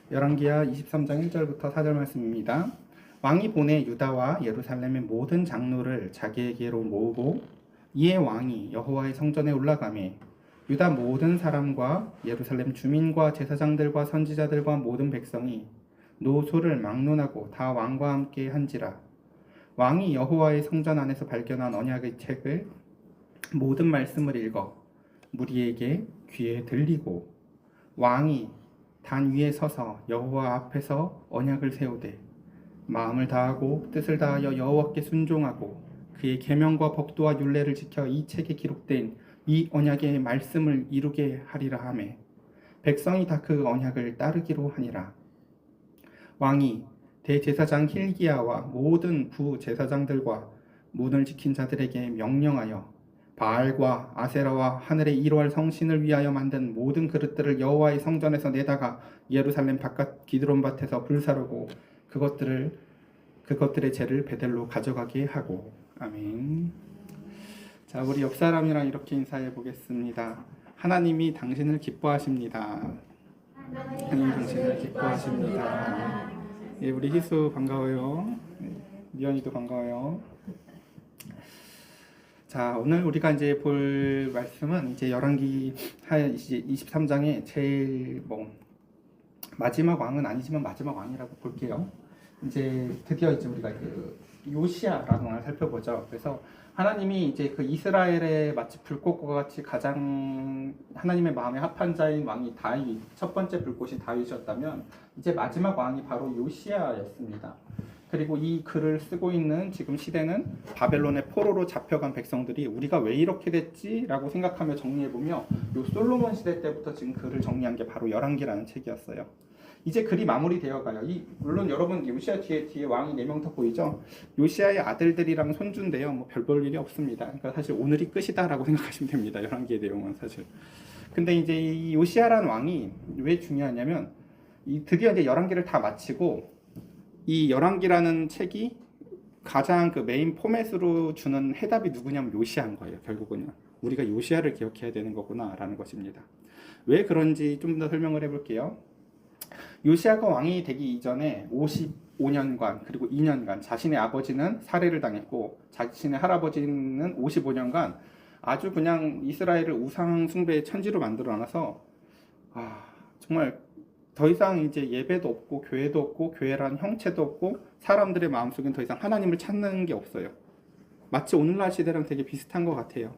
열왕기하 23장 1절부터 4절 말씀입니다. 왕이 보내 유다와 예루살렘의 모든 장로를 자기에게로 모으고 이에 왕이 여호와의 성전에 올라가매 유다 모든 사람과 예루살렘 주민과 제사장들과 선지자들과 모든 백성이 노소를 막론하고 다 왕과 함께 한지라. 왕이 여호와의 성전 안에서 발견한 언약의 책을 모든 말씀을 읽어 무리에게 귀에 들리고 왕이 단 위에 서서 여호와 앞에서 언약을 세우되 마음을 다하고 뜻을 다하여 여호와께 순종하고 그의 계명과 법도와 율례를 지켜 이 책에 기록된 이 언약의 말씀을 이루게 하리라 하매 백성이 다 그 언약을 따르기로 하니라. 왕이 대제사장 hil기야와 모든 부제사장들과 문을 지킨 자들에게 명령하여 바알과 아세라와 하늘의 이루할 성신을 위하여 만든 모든 그릇들을 여호와의 성전에서 내다가 예루살렘 바깥 기드론 밭에서 불사르고 그것들의 재를 베델로 가져가게 하고. 아멘. 자, 우리 옆 사람이랑 이렇게 인사해 보겠습니다. 하나님이 당신을 기뻐하십니다. 하나님 당신을 기뻐하십니다. 예, 우리 희수 반가워요. 미연이도 반가워요. 자, 오늘 우리가 이제 볼 말씀은 이제 열왕기 23장의 제일 마지막 왕은 아니지만 마지막 왕이라고 볼게요. 이제 드디어 이제 우리가 그 요시야라는 왕을 살펴보죠. 그래서 하나님이 이제 그 이스라엘의 마치 불꽃과 같이 가장 하나님의 마음에 합한 자인 왕이 다윗, 첫 번째 불꽃이 다윗이었다면 이제 마지막 왕이 바로 요시야였습니다. 그리고 이 글을 쓰고 있는 지금 시대는 바벨론의 포로로 잡혀간 백성들이 우리가 왜 이렇게 됐지라고 생각하며 정리해보며 요 솔로몬 시대 때부터 지금 글을 정리한 게 바로 열왕기라는 책이었어요. 이제 글이 마무리되어 가요. 물론 여러분 요시야 뒤에 왕이 4명 더 보이죠? 요시야의 아들들이랑 손주인데요. 뭐 별 볼 일이 없습니다. 그러니까 사실 오늘이 끝이다라고 생각하시면 됩니다. 열왕기의 내용은 사실. 근데 이제 이 요시야라는 왕이 왜 중요하냐면 드디어 이제 열왕기를 다 마치고 이 열왕기라는 책이 가장 그 메인 포맷으로 주는 해답이 누구냐면 요시야인 거예요. 결국은 우리가 요시야를 기억해야 되는 거구나라는 것입니다. 왜 그런지 좀 더 설명을 해볼게요. 요시야가 왕이 되기 이전에 55년간 그리고 2년간 자신의 아버지는 살해를 당했고 자신의 할아버지는 55년간 아주 그냥 이스라엘을 우상 숭배의 천지로 만들어놔서 정말 더 이상 이제 예배도 없고 교회도 없고 교회라는 형체도 없고 사람들의 마음속엔 더 이상 하나님을 찾는 게 없어요. 마치 오늘날 시대랑 되게 비슷한 것 같아요.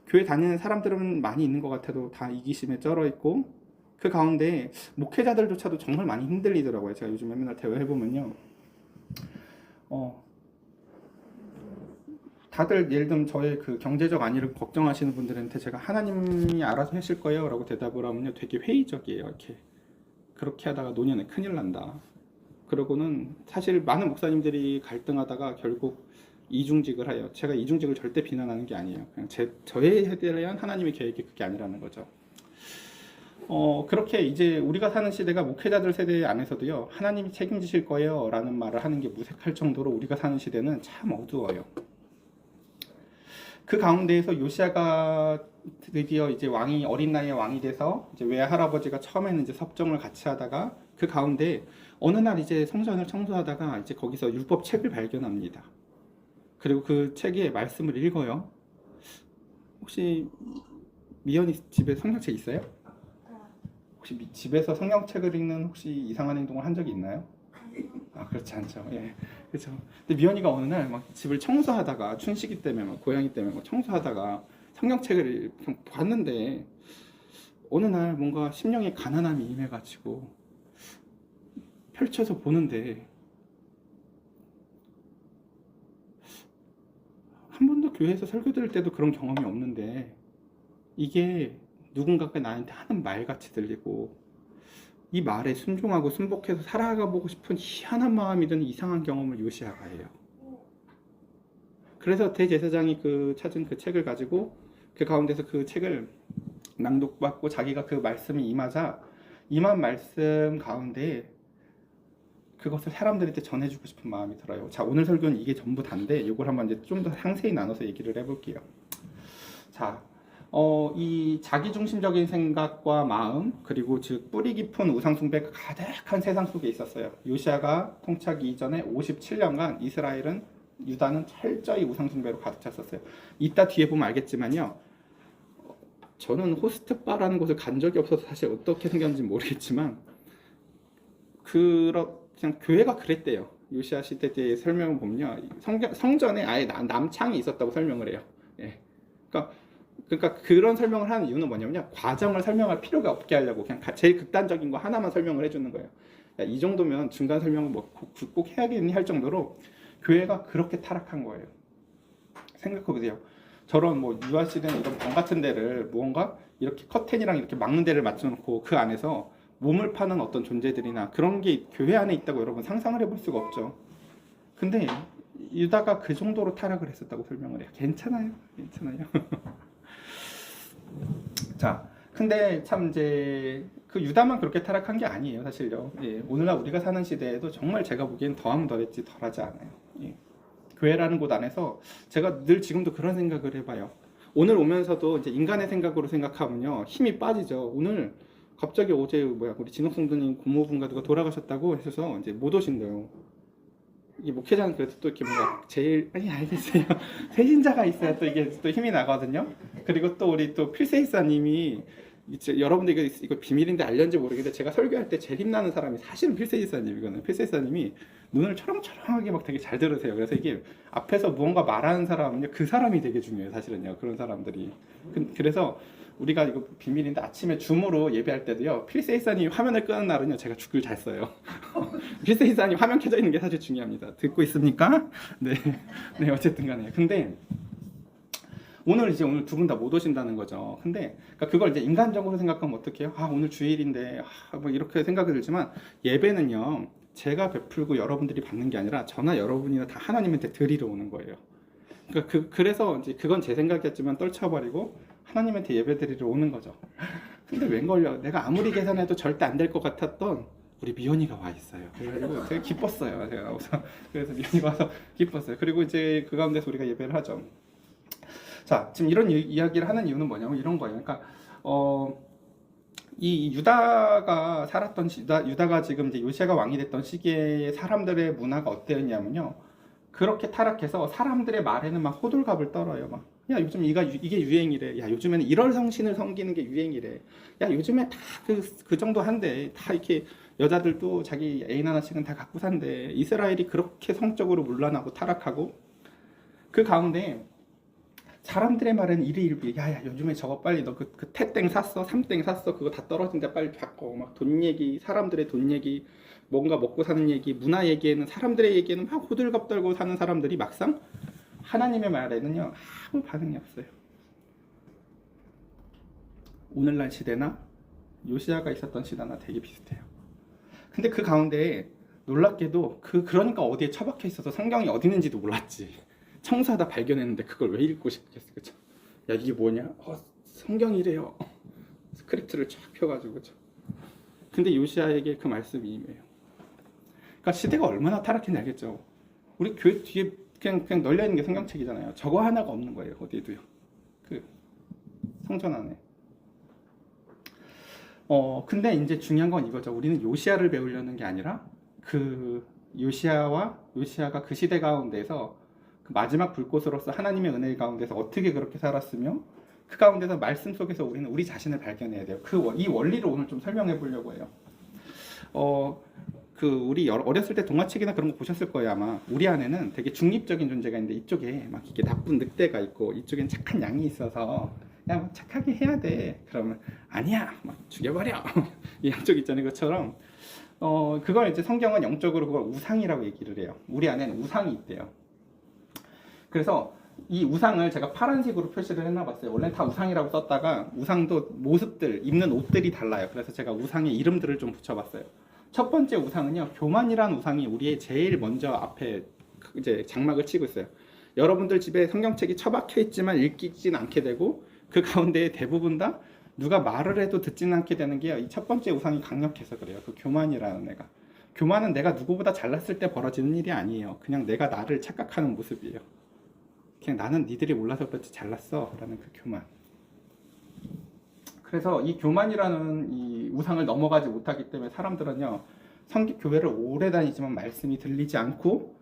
교회 다니는 사람들은 많이 있는 것 같아도 다 이기심에 쩔어 있고 그 가운데 목회자들조차도 정말 많이 흔들리더라고요. 제가 요즘에 맨날 대화해보면요. 다들 예를 들면 저의 그 경제적 안위를 걱정하시는 분들한테 제가 하나님이 알아서 하실 거예요 라고 대답을 하면요 되게 회의적이에요. 이렇게 그렇게 하다가 노년에 큰일 난다. 그러고는 사실 많은 목사님들이 갈등하다가 결국 이중직을 해요. 제가 이중직을 절대 비난하는 게 아니에요. 그냥 저에 대한 하나님의 계획이 그게 아니라는 거죠. 그렇게 이제 우리가 사는 시대가 목회자들 세대 안에서도요 하나님이 책임지실 거예요 라는 말을 하는 게 무색할 정도로 우리가 사는 시대는 참 어두워요. 그 가운데에서 요시야가 드디어 이제 왕이 어린 나이에 왕이 돼서 이제 외할아버지가 처음에는 이제 섭정을 같이 하다가 그 가운데 어느 날 이제 성전을 청소하다가 이제 거기서 율법 책을 발견합니다. 그리고 그 책의 말씀을 읽어요. 혹시 미연이 집에 성경책 있어요? 혹시 집에서 성경책을 읽는 혹시 이상한 행동을 한 적이 있나요? 그렇지 않죠. 예, 그렇죠. 근데 미연이가 어느 날 막 집을 청소하다가 춘식이 때문에 막 고양이 때문에 막 청소하다가 성경책을 봤는데 어느 날 뭔가 심령의 가난함이 임해가지고 펼쳐서 보는데 한 번도 교회에서 설교 들을 때도 그런 경험이 없는데 이게 누군가가 나한테 하는 말같이 들리고 이 말에 순종하고 순복해서 살아가 보고 싶은 희한한 마음이 드는 이상한 경험을 요시야가 해요. 그래서 대제사장이 찾은 그 책을 가지고 그 가운데서 그 책을 낭독받고 자기가 그 말씀이 임한 말씀 가운데 그것을 사람들한테 전해주고 싶은 마음이 들어요. 자, 오늘 설교는 이게 전부 다인데 이걸 한번 이제 좀 더 상세히 나눠서 얘기를 해볼게요. 자, 이 자기중심적인 생각과 마음, 그리고 즉 뿌리 깊은 우상숭배가 가득한 세상 속에 있었어요. 요시아가 통치하기 이전에 57년간 이스라엘은 유다는 철저히 우상숭배로 가득 찼었어요. 이따 뒤에 보면 알겠지만요. 저는 호스트바라는 곳을 간 적이 없어서 사실 어떻게 생겼는지 모르겠지만 그냥 교회가 그랬대요. 요시아 시대 때 설명을 보면요. 성전에 아예 남창이 있었다고 설명을 해요. 예. 그러니까 그런 설명을 하는 이유는 뭐냐면요. 과정을 설명할 필요가 없게 하려고 그냥 제일 극단적인 거 하나만 설명을 해주는 거예요. 야, 이 정도면 중간 설명을 뭐 꼭 해야겠니 할 정도로 교회가 그렇게 타락한 거예요. 생각해보세요. 저런 뭐 유아실이나 이런 방 같은 데를 무언가 이렇게 커튼이랑 이렇게 막는 데를 맞춰놓고 그 안에서 몸을 파는 어떤 존재들이나 그런 게 교회 안에 있다고 여러분 상상을 해볼 수가 없죠. 근데 유다가 그 정도로 타락을 했었다고 설명을 해요. 괜찮아요. 자, 근데 참 이제 그 유다만 그렇게 타락한 게 아니에요, 사실요. 예, 오늘날 우리가 사는 시대에도 정말 제가 보기엔 더하면 더했지 덜하지 않아요. 예. 교회라는 곳 안에서 제가 늘 지금도 그런 생각을 해봐요. 오늘 오면서도 이제 인간의 생각으로 생각하면요 힘이 빠지죠. 오늘 갑자기 어제 우리 진옥 성도님 고모분과 누가 돌아가셨다고 하셔서 이제 못 오신대요. 이 목회자는 그래도 또 이렇게 뭔가 제일 알겠어요. 세신자가 있어야 또 이게 또 힘이 나거든요. 그리고 또 우리 또 필세이사님이 여러분들 이거 비밀인데 알렸는지 모르겠는데 제가 설교할 때 제일 힘나는 사람이 사실은 필세이사님이거든요. 필세이사님이 눈을 초롱초롱하게 막 되게 잘 들으세요. 그래서 이게 앞에서 무언가 말하는 사람은요 그 사람이 되게 중요해요. 사실은요 그런 사람들이. 그래서 우리가 이거 비밀인데 아침에 줌으로 예배할 때도요 필세이사님 화면을 끄는 날은요 제가 죽을 잘 써요. 필세이사님 화면 켜져 있는 게 사실 중요합니다. 듣고 있습니까? 네 어쨌든 간에 근데 오늘 두 분 다 못 오신다는 거죠. 근데 그러니까 그걸 이제 인간적으로 생각하면 어떡해요? 오늘 주일인데 뭐 이렇게 생각이 들지만 예배는요 제가 베풀고 여러분들이 받는 게 아니라 저나 여러분이나 다 하나님한테 드리러 오는 거예요. 그러니까 그래서 이제 그건 제 생각이었지만 떨쳐버리고 하나님한테 예배 드리러 오는 거죠. 근데 웬걸요? 내가 아무리 계산해도 절대 안 될 것 같았던 우리 미연이가 와 있어요. 그래가지고 되게 기뻤어요. 제가 우선 그래서 미연이가 와서 기뻤어요. 그리고 이제 그 가운데서 우리가 예배를 하죠. 자, 지금 이런 이야기를 하는 이유는 뭐냐면 이런 거예요. 그러니까 이 유다가 살았던 유다가 지금 이제 요시아가 왕이 됐던 시기에 사람들의 문화가 어땠냐면요. 그렇게 타락해서 사람들의 말에는 막 호들갑을 떨어요. 막, 야, 요즘 이게 유행이래. 야, 요즘에는 일월 성신을 섬기는 게 유행이래. 야, 요즘에 다 그 정도 한대. 다 이렇게 여자들도 자기 애인 하나씩은 다 갖고 산대. 이스라엘이 그렇게 성적으로 문란하고 타락하고 그 가운데 사람들의 말은 일희일비. 야야 요즘에 저거 빨리 너 그 태땡 샀어? 삼땡 샀어? 그거 다 떨어진다 빨리 바꿔. 막 돈 얘기, 사람들의 돈 얘기, 뭔가 먹고 사는 얘기, 문화 얘기에는 사람들의 얘기에는 막 호들갑 떨고 사는 사람들이 막상 하나님의 말에는요 아무 반응이 없어요. 오늘날 시대나 요시아가 있었던 시대나 되게 비슷해요. 근데 그 가운데 놀랍게도 그러니까 어디에 처박혀 있어서 성경이 어디 있는지도 몰랐지. 청소하다 발견했는데 그걸 왜 읽고 싶겠어, 그쵸? 야 이게 뭐냐? 성경이래요. 스크립트를 쫙 펴가지고, 그쵸? 근데 요시아에게 그 말씀이 임해요. 그러니까 시대가 얼마나 타락했는지 알겠죠? 우리 교회 뒤에 그냥 널려 있는 게 성경책이잖아요. 저거 하나가 없는 거예요, 어디에도요. 그 성전 안에. 근데 이제 중요한 건 이거죠. 우리는 요시아를 배우려는 게 아니라 그 요시아가 그 시대 가운데서 그 마지막 불꽃으로서 하나님의 은혜 가운데서 어떻게 그렇게 살았으며 그 가운데서 말씀 속에서 우리는 우리 자신을 발견해야 돼요. 이 원리를 오늘 좀 설명해 보려고 해요. 우리 어렸을 때 동화책이나 그런 거 보셨을 거예요 아마. 우리 안에는 되게 중립적인 존재가 있는데 이쪽에 막 이게 나쁜 늑대가 있고 이쪽엔 착한 양이 있어서 야, 뭐 착하게 해야 돼. 그러면 아니야, 막 죽여버려. 이 양쪽 있잖아요. 그것처럼 그걸 이제 성경은 영적으로 그걸 우상이라고 얘기를 해요. 우리 안에는 우상이 있대요. 그래서 이 우상을 제가 파란색으로 표시를 해놔봤어요. 원래 다 우상이라고 썼다가 우상도 모습들, 입는 옷들이 달라요. 그래서 제가 우상의 이름들을 좀 붙여봤어요. 첫 번째 우상은요, 교만이라는 우상이 우리의 제일 먼저 앞에 이제 장막을 치고 있어요. 여러분들 집에 성경책이 처박혀 있지만 읽히진 않게 되고 그 가운데 대부분 다 누가 말을 해도 듣지는 않게 되는 게 이 첫 번째 우상이 강력해서 그래요. 그 교만이라는 애가. 교만은 내가 누구보다 잘났을 때 벌어지는 일이 아니에요. 그냥 내가 나를 착각하는 모습이에요. 그냥 나는 니들이 몰라서 그렇지 잘났어 라는 그 교만. 그래서 이 교만이라는 이 우상을 넘어가지 못하기 때문에 사람들은요, 교회를 오래 다니지만 말씀이 들리지 않고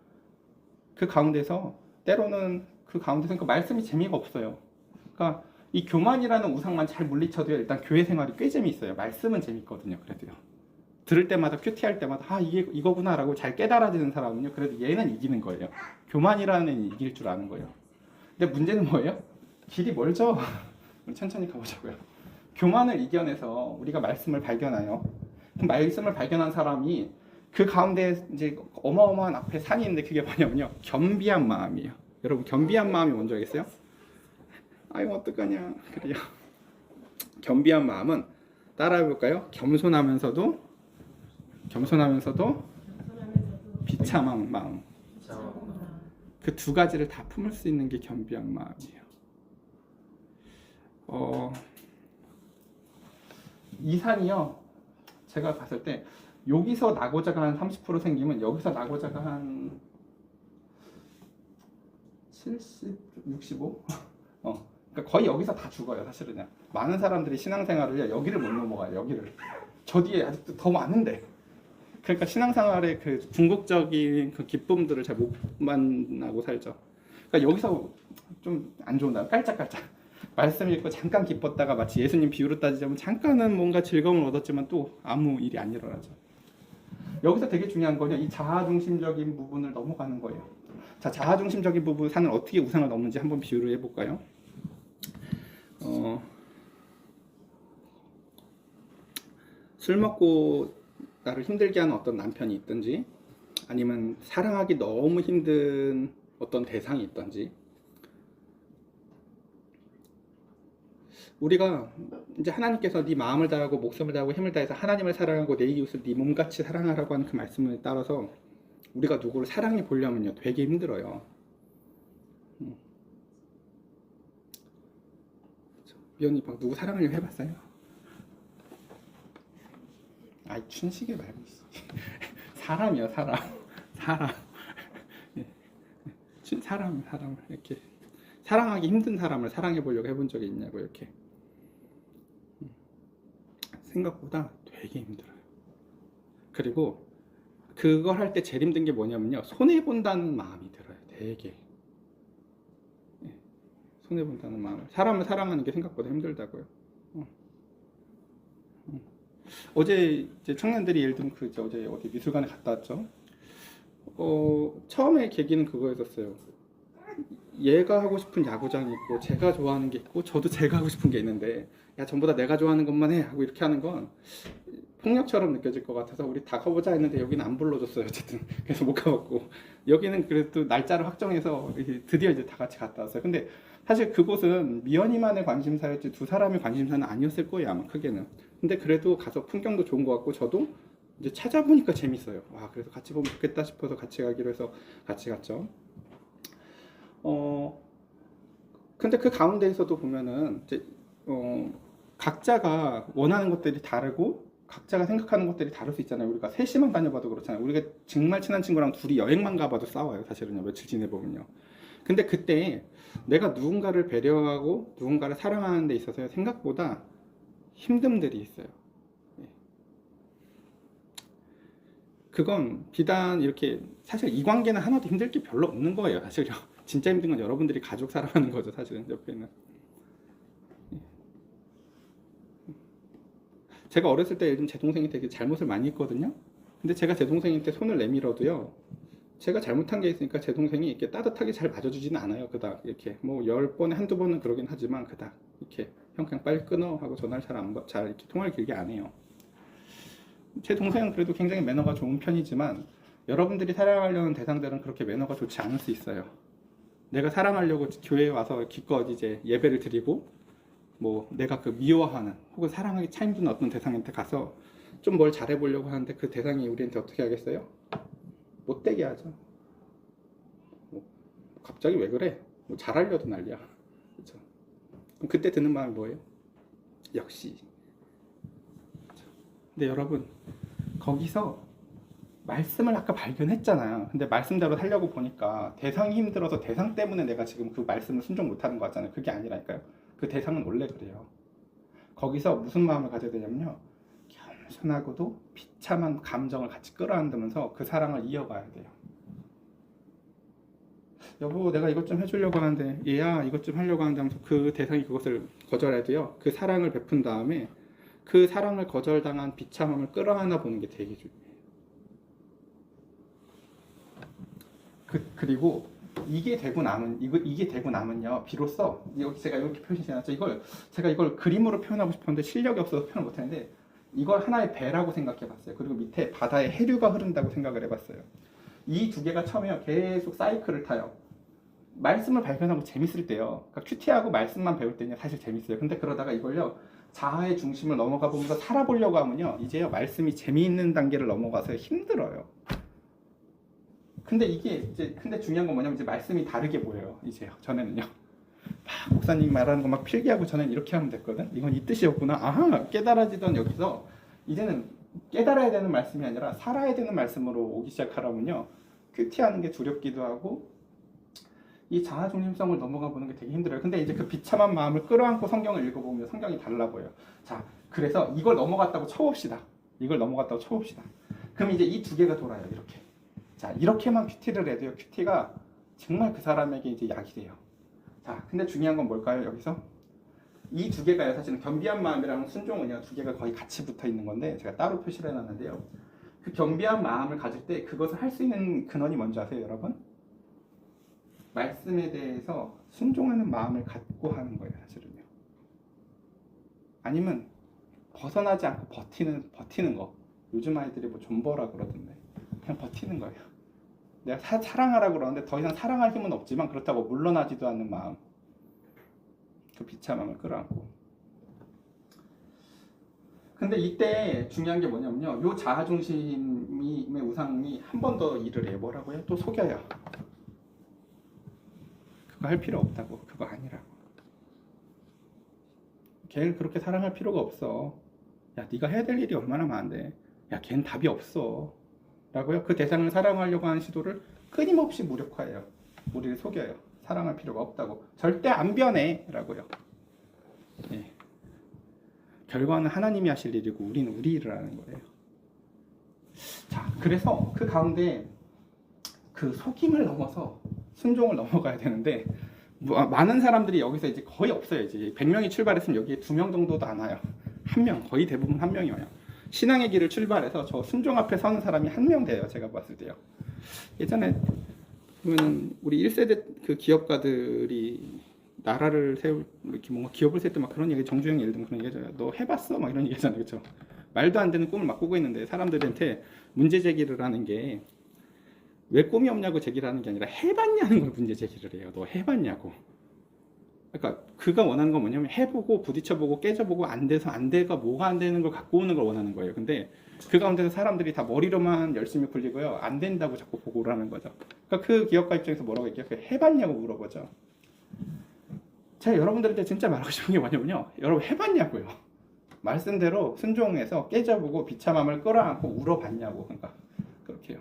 그 가운데서 때로는 그 가운데서 그 말씀이 재미가 없어요. 그러니까 이 교만이라는 우상만 잘 물리쳐도요, 일단 교회 생활이 꽤 재미있어요. 말씀은 재밌거든요. 그래도요. 들을 때마다 큐티할 때마다 아 이게 이거구나라고 잘 깨달아지는 사람은요, 그래도 얘는 이기는 거예요. 교만이라는 애는 이길 줄 아는 거예요. 근데 문제는 뭐예요? 길이 멀죠. 천천히 가보자고요. 교만을 이겨내서 우리가 말씀을 발견해요. 그 말씀을 발견한 사람이 그 가운데 이제 어마어마한 앞에 산이 있는데 그게 뭐냐면요, 겸비한 마음이에요. 여러분, 겸비한 마음이 뭔지 알겠어요? 아유 어떡하냐. 그래요. 겸비한 마음은 따라해볼까요? 겸손하면서도 비참한 마음. 그 두 가지를 다 품을 수 있는 게 겸비한 마음이에요. 이 산이요, 제가 봤을 때 여기서 낙오자가 한 30% 생기면 여기서 낙오자가 한 70, 65? 그러니까 거의 여기서 다 죽어요, 사실은요. 많은 사람들이 신앙생활을 여기를 못 넘어가요, 여기를. 저 뒤에 아직도 더 많은데. 그러니까 신앙생활의 그 궁극적인 그 기쁨들을 잘 못 만나고 살죠. 그러니까 여기서 좀 안 좋은다, 깔짝깔짝. 말씀 읽고 잠깐 기뻤다가 마치 예수님 비유로 따지자면 잠깐은 뭔가 즐거움을 얻었지만 또 아무 일이 안 일어나죠. 여기서 되게 중요한 거는 이 자아중심적인 부분을 넘어가는 거예요. 자, 자아중심적인 부분 산을 어떻게 우상을 넘는지 한번 비유를 해볼까요? 술 먹고 나를 힘들게 하는 어떤 남편이 있든지, 아니면 사랑하기 너무 힘든 어떤 대상이 있든지, 우리가 이제 하나님께서 네 마음을 다하고 목숨을 다하고 힘을 다해서 하나님을 사랑하고 내 이웃을 네 몸같이 사랑하라고 하는 그 말씀에 따라서 우리가 누구를 사랑해 보려면요, 되게 힘들어요. 미연이 막 누구 사랑하려고 해봤어요? 아이 춘식이 말고 사람이요, 사람. 사람을 이렇게 사랑하기 힘든 사람을 사랑해 보려고 해본 적이 있냐고. 이렇게 생각보다 되게 힘들어요. 그리고 그걸 할 때 제일 힘든 게 뭐냐면요, 손해 본다는 마음이 들어요. 되게 손해 본다는 마음. 사람을 사랑하는 게 생각보다 힘들다고요. 어제 이제 청년들이 예를 들면 어제 어디 미술관에 갔다 왔죠. 처음에 계기는 그거였었어요. 얘가 하고 싶은 야구장이 있고 제가 좋아하는 게 있고 저도 제가 하고 싶은 게 있는데, 야 전부 다 내가 좋아하는 것만 해 하고 이렇게 하는 건 폭력처럼 느껴질 것 같아서 우리 다 가보자 했는데 여기는 안 불러줬어요. 어쨌든 그래서 못 가봤고, 여기는 그래도 날짜를 확정해서 드디어 이제 다 같이 갔다 왔어요. 근데 사실 그곳은 미연이만의 관심사였지 두 사람의 관심사는 아니었을 거예요, 아마 크게는. 근데 그래도 가서 풍경도 좋은 것 같고 저도 이제 찾아보니까 재밌어요. 와, 그래서 같이 보면 좋겠다 싶어서 같이 가기로 해서 같이 갔죠. 근데 그 가운데에서도 보면은 이제 각자가 원하는 것들이 다르고 각자가 생각하는 것들이 다를 수 있잖아요. 우리가 셋이만 다녀봐도 그렇잖아요. 우리가 정말 친한 친구랑 둘이 여행만 가봐도 싸워요, 사실은요. 며칠 지내보면요. 근데 그때 내가 누군가를 배려하고 누군가를 사랑하는 데 있어서 생각보다 힘듦들이 있어요. 그건 비단 이렇게, 사실 이 관계는 하나도 힘들 게 별로 없는 거예요, 사실요. 진짜 힘든 건 여러분들이 가족 사랑하는 거죠, 사실은. 옆에는 제가 어렸을 때 요즘 제 동생이 되게 잘못을 많이 했거든요. 근데 제가 제 동생한테 손을 내밀어도요, 제가 잘못한 게 있으니까 제 동생이 이렇게 따뜻하게 잘 맞아주지는 않아요. 그닥 이렇게 뭐 10번에 한두 번은 그러긴 하지만 그닥 이렇게 형 그냥 빨리 끊어 하고 전화를 잘 이렇게 통화를 길게 안 해요. 제 동생은 그래도 굉장히 매너가 좋은 편이지만 여러분들이 사랑하려는 대상들은 그렇게 매너가 좋지 않을 수 있어요. 내가 사랑하려고 교회에 와서 기껏 이제 예배를 드리고 뭐 내가 그 미워하는 혹은 사랑하기 참 힘든 어떤 대상한테 가서 좀 뭘 잘해보려고 하는데 그 대상이 우리한테 어떻게 하겠어요? 못되게 하죠. 뭐 갑자기 왜 그래? 뭐 잘하려도 난리야. 그렇죠? 그럼 그때 드는 마음이 뭐예요? 역시. 그렇죠? 근데 여러분, 거기서 말씀을 아까 발견했잖아요. 근데 말씀대로 살려고 보니까 대상이 힘들어서 대상 때문에 내가 지금 그 말씀을 순종 못하는 거 같잖아요. 그게 아니라니까요. 그 대상은 원래 그래요. 거기서 무슨 마음을 가져야 되냐면요. 겸손하고도 비참한 감정을 같이 끌어안으면서 그 사랑을 이어가야 돼요. 여보, 내가 이것 좀 해주려고 하는데, 얘야, 이것 좀 하려고 하는데 하면서 그 대상이 그것을 거절해도요, 그 사랑을 베푼 다음에 그 사랑을 거절당한 비참함을 끌어안아 보는 게 되게 중요해요. 그리고 이게 되고 나면요, 비로소 여기 제가 이렇게 표시해놨죠. 제가 이걸 그림으로 표현하고 싶었는데 실력이 없어서 표현 못했는데, 이걸 하나의 배라고 생각해봤어요. 그리고 밑에 바다에 해류가 흐른다고 생각을 해봤어요. 이 두 개가 처음에 계속 사이클을 타요. 말씀을 발견하고 재밌을 때요. 그러니까 큐티하고 말씀만 배울 때는 사실 재밌어요. 근데 그러다가 이걸요, 자아의 중심을 넘어가 보면서 살아보려고 하면요, 이제요, 말씀이 재미있는 단계를 넘어가서 힘들어요. 근데 근데 중요한 건 뭐냐면 이제 말씀이 다르게 보여요. 이제요, 전에는요. 막 목사님 말하는 거 막 필기하고 저는 이렇게 하면 됐거든. 이건 이 뜻이었구나. 아하, 깨달아지던 여기서 이제는 깨달아야 되는 말씀이 아니라 살아야 되는 말씀으로 오기 시작하라면요, 큐티하는 게 두렵기도 하고 이 자아 중심성을 넘어가 보는 게 되게 힘들어요. 근데 이제 그 비참한 마음을 끌어안고 성경을 읽어보면 성경이 달라 보여요. 자, 그래서 이걸 넘어갔다고 쳐봅시다. 그럼 이제 이 두 개가 돌아요. 이렇게. 자, 이렇게만 큐티를 해도요, 큐티가 정말 그 사람에게 이제 약이 돼요. 자, 근데 중요한 건 뭘까요? 여기서 이 두 개가요, 사실은 겸비한 마음이랑 순종은요, 두 개가 거의 같이 붙어 있는 건데 제가 따로 표시를 해놨는데요. 그 겸비한 마음을 가질 때 그것을 할 수 있는 근원이 뭔지 아세요, 여러분? 말씀에 대해서 순종하는 마음을 갖고 하는 거예요, 사실은요. 아니면 벗어나지 않고 버티는 거. 요즘 아이들이 뭐 존버라 그러던데 그냥 버티는 거예요. 내가 사랑하라고 그러는데 더 이상 사랑할 힘은 없지만 그렇다고 물러나지도 않는 마음, 그 비참함을 끌어안고. 근데 이때 중요한 게 뭐냐면요, 요 자아중심의 우상이 한 번 더 일을 해요. 뭐라고요? 또 속여요. 그거 할 필요 없다고. 그거 아니라고. 걔를 그렇게 사랑할 필요가 없어. 야, 네가 해야 될 일이 얼마나 많은데. 야, 걔는 답이 없어. 라고요. 그 대상을 사랑하려고 하는 시도를 끊임없이 무력화해요. 우리를 속여요. 사랑할 필요가 없다고. 절대 안 변해. 라고요. 예. 결과는 하나님이 하실 일이고 우리는 우리 일을 하는 거예요. 자, 그래서 그 가운데 그 속임을 넘어서 순종을 넘어가야 되는데, 많은 사람들이 여기서 이제 거의 없어요. 이제 100명이 출발했으면 여기에 2명 정도도 안 와요. 1명, 거의 대부분 1명이 와요. 신앙의 길을 출발해서 저 순종 앞에 서는 사람이 1명 돼요. 제가 봤을 때요. 예전에 우리 1세대 그 기업가들이 나라를 세울, 이렇게 뭔가 기업을 세울 때 막 그런 얘기, 정주영 예를 들면 그런 얘기 하잖아요. 너 해봤어? 막 이런 얘기 하잖아요. 그렇죠? 말도 안 되는 꿈을 막 꾸고 있는데 사람들한테 문제 제기를 하는 게, 왜 꿈이 없냐고 제기를 하는 게 아니라 해봤냐는 걸 문제 제기를 해요. 너 해봤냐고. 그러니까 그가 원하는 건 뭐냐면 해보고 부딪혀보고 깨져보고 안 돼서 안 돼가 뭐가 안 되는 걸 갖고 오는 걸 원하는 거예요. 근데 그 가운데서 사람들이 다 머리로만 열심히 굴리고요, 안 된다고 자꾸 보고를 하는 거죠. 그러니까 그 기업가 입장에서 뭐라고 얘기해요? 해봤냐고 물어보죠. 제가 여러분들한테 진짜 말하고 싶은 게 뭐냐면요, 여러분 해봤냐고요. 말씀대로 순종해서 깨져보고 비참함을 끌어안고 울어봤냐고. 그러니까 그렇게요.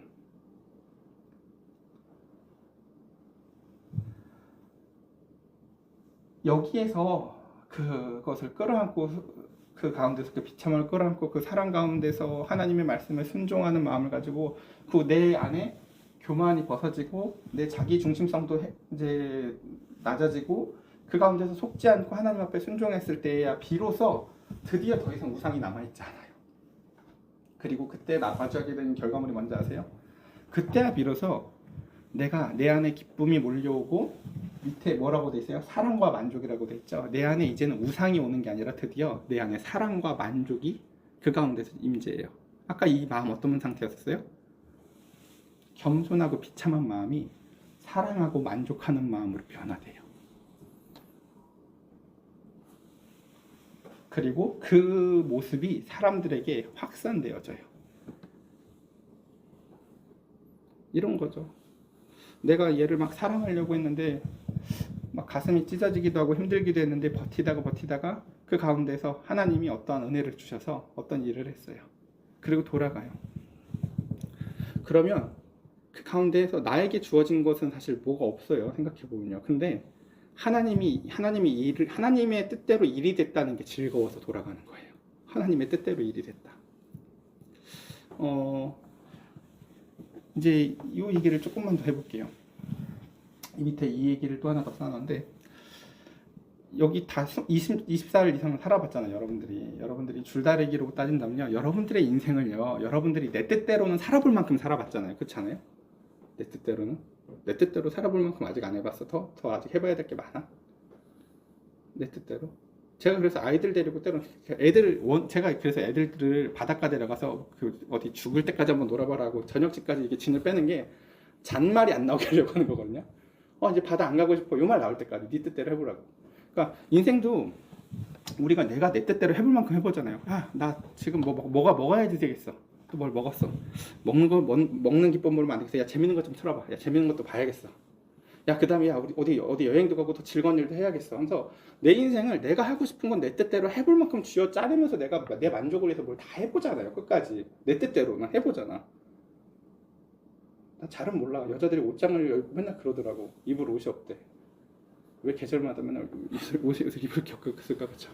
여기에서 그것을 끌어안고, 그 가운데서 그 비참함을 끌어안고 그 사랑 가운데서 하나님의 말씀에 순종하는 마음을 가지고 그 내 안에 교만이 벗어지고 내 자기 중심성도 이제 낮아지고 그 가운데서 속지 않고 하나님 앞에 순종했을 때야 비로소 드디어 더 이상 우상이 남아있지 않아요. 그리고 그때 마주하게 되는 결과물이 뭔지 아세요? 그때야 비로소 내가 내 안에 기쁨이 몰려오고, 밑에 뭐라고 돼 있어요? 사랑과 만족이라고 돼 있죠. 내 안에 이제는 우상이 오는 게 아니라 드디어 내 안에 사랑과 만족이 그 가운데서 임재해요. 아까 이 마음 어떤 상태였었어요? 겸손하고 비참한 마음이 사랑하고 만족하는 마음으로 변화돼요. 그리고 그 모습이 사람들에게 확산되어져요. 이런 거죠. 내가 얘를 막 사랑하려고 했는데 막 가슴이 찢어지기도 하고 힘들기도 했는데 버티다가 그 가운데서 하나님이 어떠한 은혜를 주셔서 어떤 일을 했어요. 그리고 돌아가요. 그러면 그 가운데에서 나에게 주어진 것은 사실 뭐가 없어요. 생각해보면요. 근데 하나님의 뜻대로 일이 됐다는 게 즐거워서 돌아가는 거예요. 하나님의 뜻대로 일이 됐다. 이제 이 얘기를 조금만 더 해볼게요. 이 밑에 이 얘기를 또 하나 더 써놨는데, 여기 다 24일 이상을 살아봤잖아요. 여러분들이 줄다리기로 따진다면요, 여러분들의 인생을요, 여러분들이 내 뜻대로는 살아볼 만큼 살아봤잖아요. 그렇지 않아요? 내 뜻대로 살아볼 만큼 아직 안 해봤어. 더 아직 해봐야 될 게 많아. 내 뜻대로. 제가 그래서 아이들 데리고 때론 제가 그래서 애들을 바닷가 데려가서 어디 죽을 때까지 한번 놀아봐라고 저녁집까지 이렇게 진을 빼는 게 잔말이 안 나오게 하려고 하는 거거든요. 이제 바다 안 가고 싶어. 요 말 나올 때까지 네 뜻대로 해보라고. 그러니까 인생도 우리가 내가 내 뜻대로 해볼 만큼 해보잖아요. 나 지금 뭐가 먹어야지 되겠어. 또 뭘 먹었어. 먹는 기법으로 만들겠어. 야, 재밌는 것 좀 틀어봐. 야, 재밌는 것도 봐야겠어. 야, 그 다음에 우리 어디 여행도 가고 더 즐거운 일도 해야겠어. 하면서 내 인생을 내가 하고 싶은 건 내 뜻대로 해볼 만큼 쥐어 짜르면서 내가 내 만족을 위해서 뭘 다 해보잖아요. 끝까지 내 뜻대로만 해보잖아. 나 잘은 몰라. 여자들이 옷장을 열고 맨날 그러더라고. 입을 옷이 없대. 왜 계절마다 맨날 옷을 입을 겪을까. 그쵸?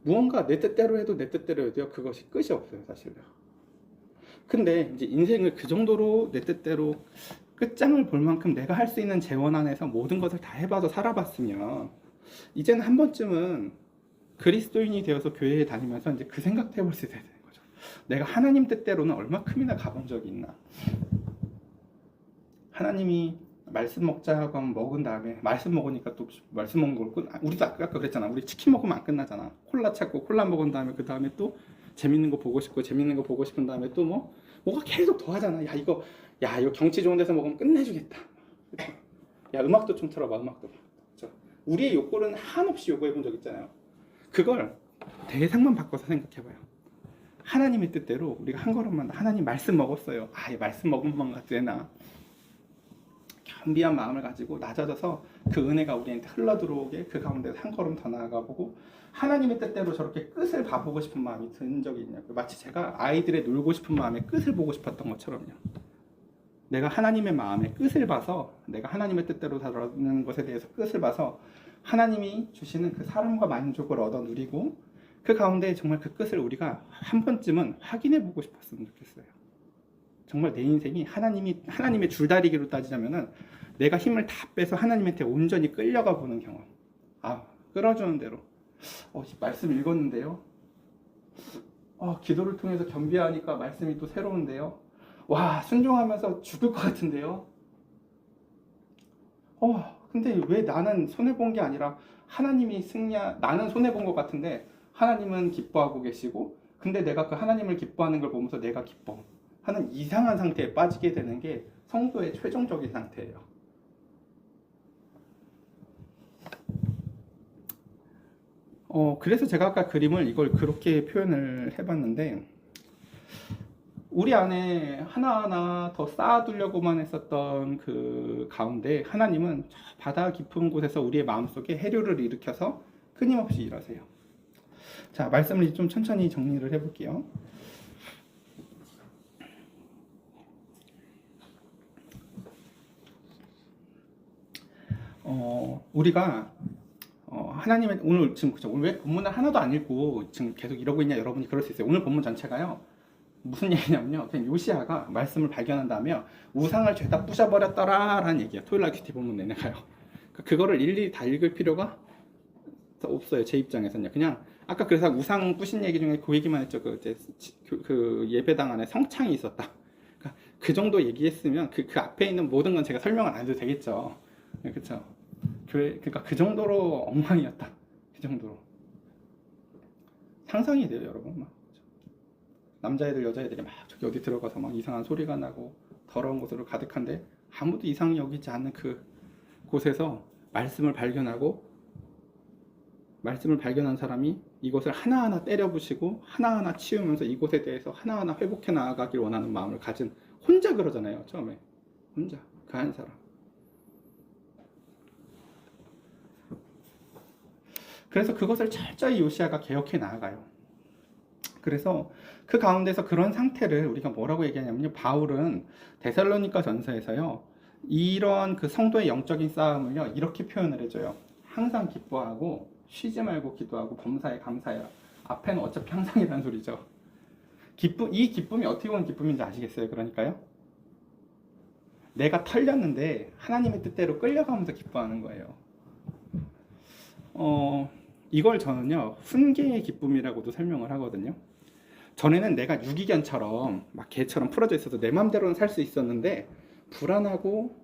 무언가 내 뜻대로 해도 내 뜻대로 해도요, 그것이 끝이 없어요, 사실은. 근데 이제 인생을 그 정도로 내 뜻대로 끝장을 볼 만큼 내가 할 수 있는 재원 안에서 모든 것을 다 해봐서 살아봤으면, 이제는 한 번쯤은 그리스도인이 되어서 교회에 다니면서 이제 그 생각도 해볼 수 있어야 되는 거죠. 내가 하나님 뜻대로는 얼마큼이나 가본 적이 있나. 하나님이 말씀 먹자 하고 먹은 다음에, 말씀 먹으니까 또 말씀 먹는 걸 우리도 아까 그랬잖아. 우리 치킨 먹으면 안 끝나잖아. 콜라 찾고 콜라 먹은 다음에 그 다음에 또 재밌는 거 보고 싶은 다음에 또 뭐가 계속 더 하잖아. 야, 이거 경치 좋은 데서 먹으면 끝내주겠다. 야, 음악도 좀 틀어봐. 음악도. 그렇죠? 우리의 욕구는 한없이 요구해 본 적 있잖아요. 그걸 대상만 바꿔서 생각해봐요. 하나님의 뜻대로 우리가 한 걸음만, 하나님 말씀 먹었어요. 이 말씀 먹은 것만 되나. 겸비한 마음을 가지고 낮아져서 그 은혜가 우리한테 흘러들어오게 그 가운데서 한 걸음 더 나아가 보고 하나님의 뜻대로 저렇게 끝을 봐보고 싶은 마음이 든 적이 있냐고. 마치 제가 아이들의 놀고 싶은 마음의 끝을 보고 싶었던 것처럼요. 내가 하나님의 마음의 끝을 봐서, 내가 하나님의 뜻대로 다루는 것에 대해서 끝을 봐서 하나님이 주시는 그 사랑과 만족을 얻어 누리고 그 가운데 정말 그 끝을 우리가 한 번쯤은 확인해 보고 싶었으면 좋겠어요. 정말 내 인생이 하나님의 줄다리기로 따지자면은 내가 힘을 다 빼서 하나님한테 온전히 끌려가 보는 경험. 끌어주는 대로. 말씀 읽었는데요. 기도를 통해서 겸비하니까 말씀이 또 새로운데요. 와, 순종하면서 죽을 것 같은데요. 근데 왜 나는 손해본 게 아니라 하나님이 나는 손해본 것 같은데 하나님은 기뻐하고 계시고, 근데 내가 그 하나님을 기뻐하는 걸 보면서 내가 기뻐 하는 이상한 상태에 빠지게 되는 게 성도의 최종적인 상태예요. 그래서 제가 아까 그림을 이걸 그렇게 표현을 해봤는데, 우리 안에 하나하나 더 쌓아두려고만 했었던 그 가운데 하나님은 저 바다 깊은 곳에서 우리의 마음속에 해류를 일으켜서 끊임없이 일하세요. 자, 말씀을 좀 천천히 정리를 해볼게요. 우리가 하나님의 오늘 왜 본문을 하나도 안 읽고 지금 계속 이러고 있냐, 여러분이 그럴 수 있어요. 오늘 본문 전체가요, 무슨 얘기냐면요, 그냥 요시야가 말씀을 발견한 다음에 우상을 죄다 부셔버렸더라 라는 얘기야. 토요일날 큐티 본문 내내가요. 그거를 일일이 다 읽을 필요가 없어요, 제 입장에서는요. 그냥 아까 그래서 우상 부신 얘기 중에 그 얘기만 했죠. 그 예배당 안에 성창이 있었다. 그 정도 얘기했으면 그 앞에 있는 모든 건 제가 설명을 안 해도 되겠죠. 그렇죠? 그러니까 그 정도로 엉망이었다. 그 정도로 상상이 돼요, 여러분. 남자애들 여자애들이 막 저기 어디 들어가서 막 이상한 소리가 나고 더러운 곳으로 가득한데 아무도 이상히 여기지 않는 그 곳에서 말씀을 발견한 사람이 이것을 하나하나 때려부시고 하나하나 치우면서 이곳에 대해서 하나하나 회복해 나아가길 원하는 마음을 가진, 혼자 그러잖아요. 처음에 혼자 그 한 사람. 그래서 그것을 철저히 요시야가 개혁해 나아가요. 그래서 그 가운데서 그런 상태를 우리가 뭐라고 얘기하냐면요, 바울은 데살로니가 전서에서요, 이런 그 성도의 영적인 싸움을요, 이렇게 표현을 해줘요. 항상 기뻐하고 쉬지 말고 기도하고 범사에 감사해라. 앞에는 어차피 항상이라는 소리죠. 이 기쁨이 어떻게 보면 기쁨인지 아시겠어요? 그러니까요, 내가 털렸는데 하나님의 뜻대로 끌려가면서 기뻐하는 거예요. 이걸 저는요, 훈계의 기쁨이라고도 설명을 하거든요. 전에는 내가 유기견처럼 막 개처럼 풀어져 있어서 내 맘대로는 살 수 있었는데 불안하고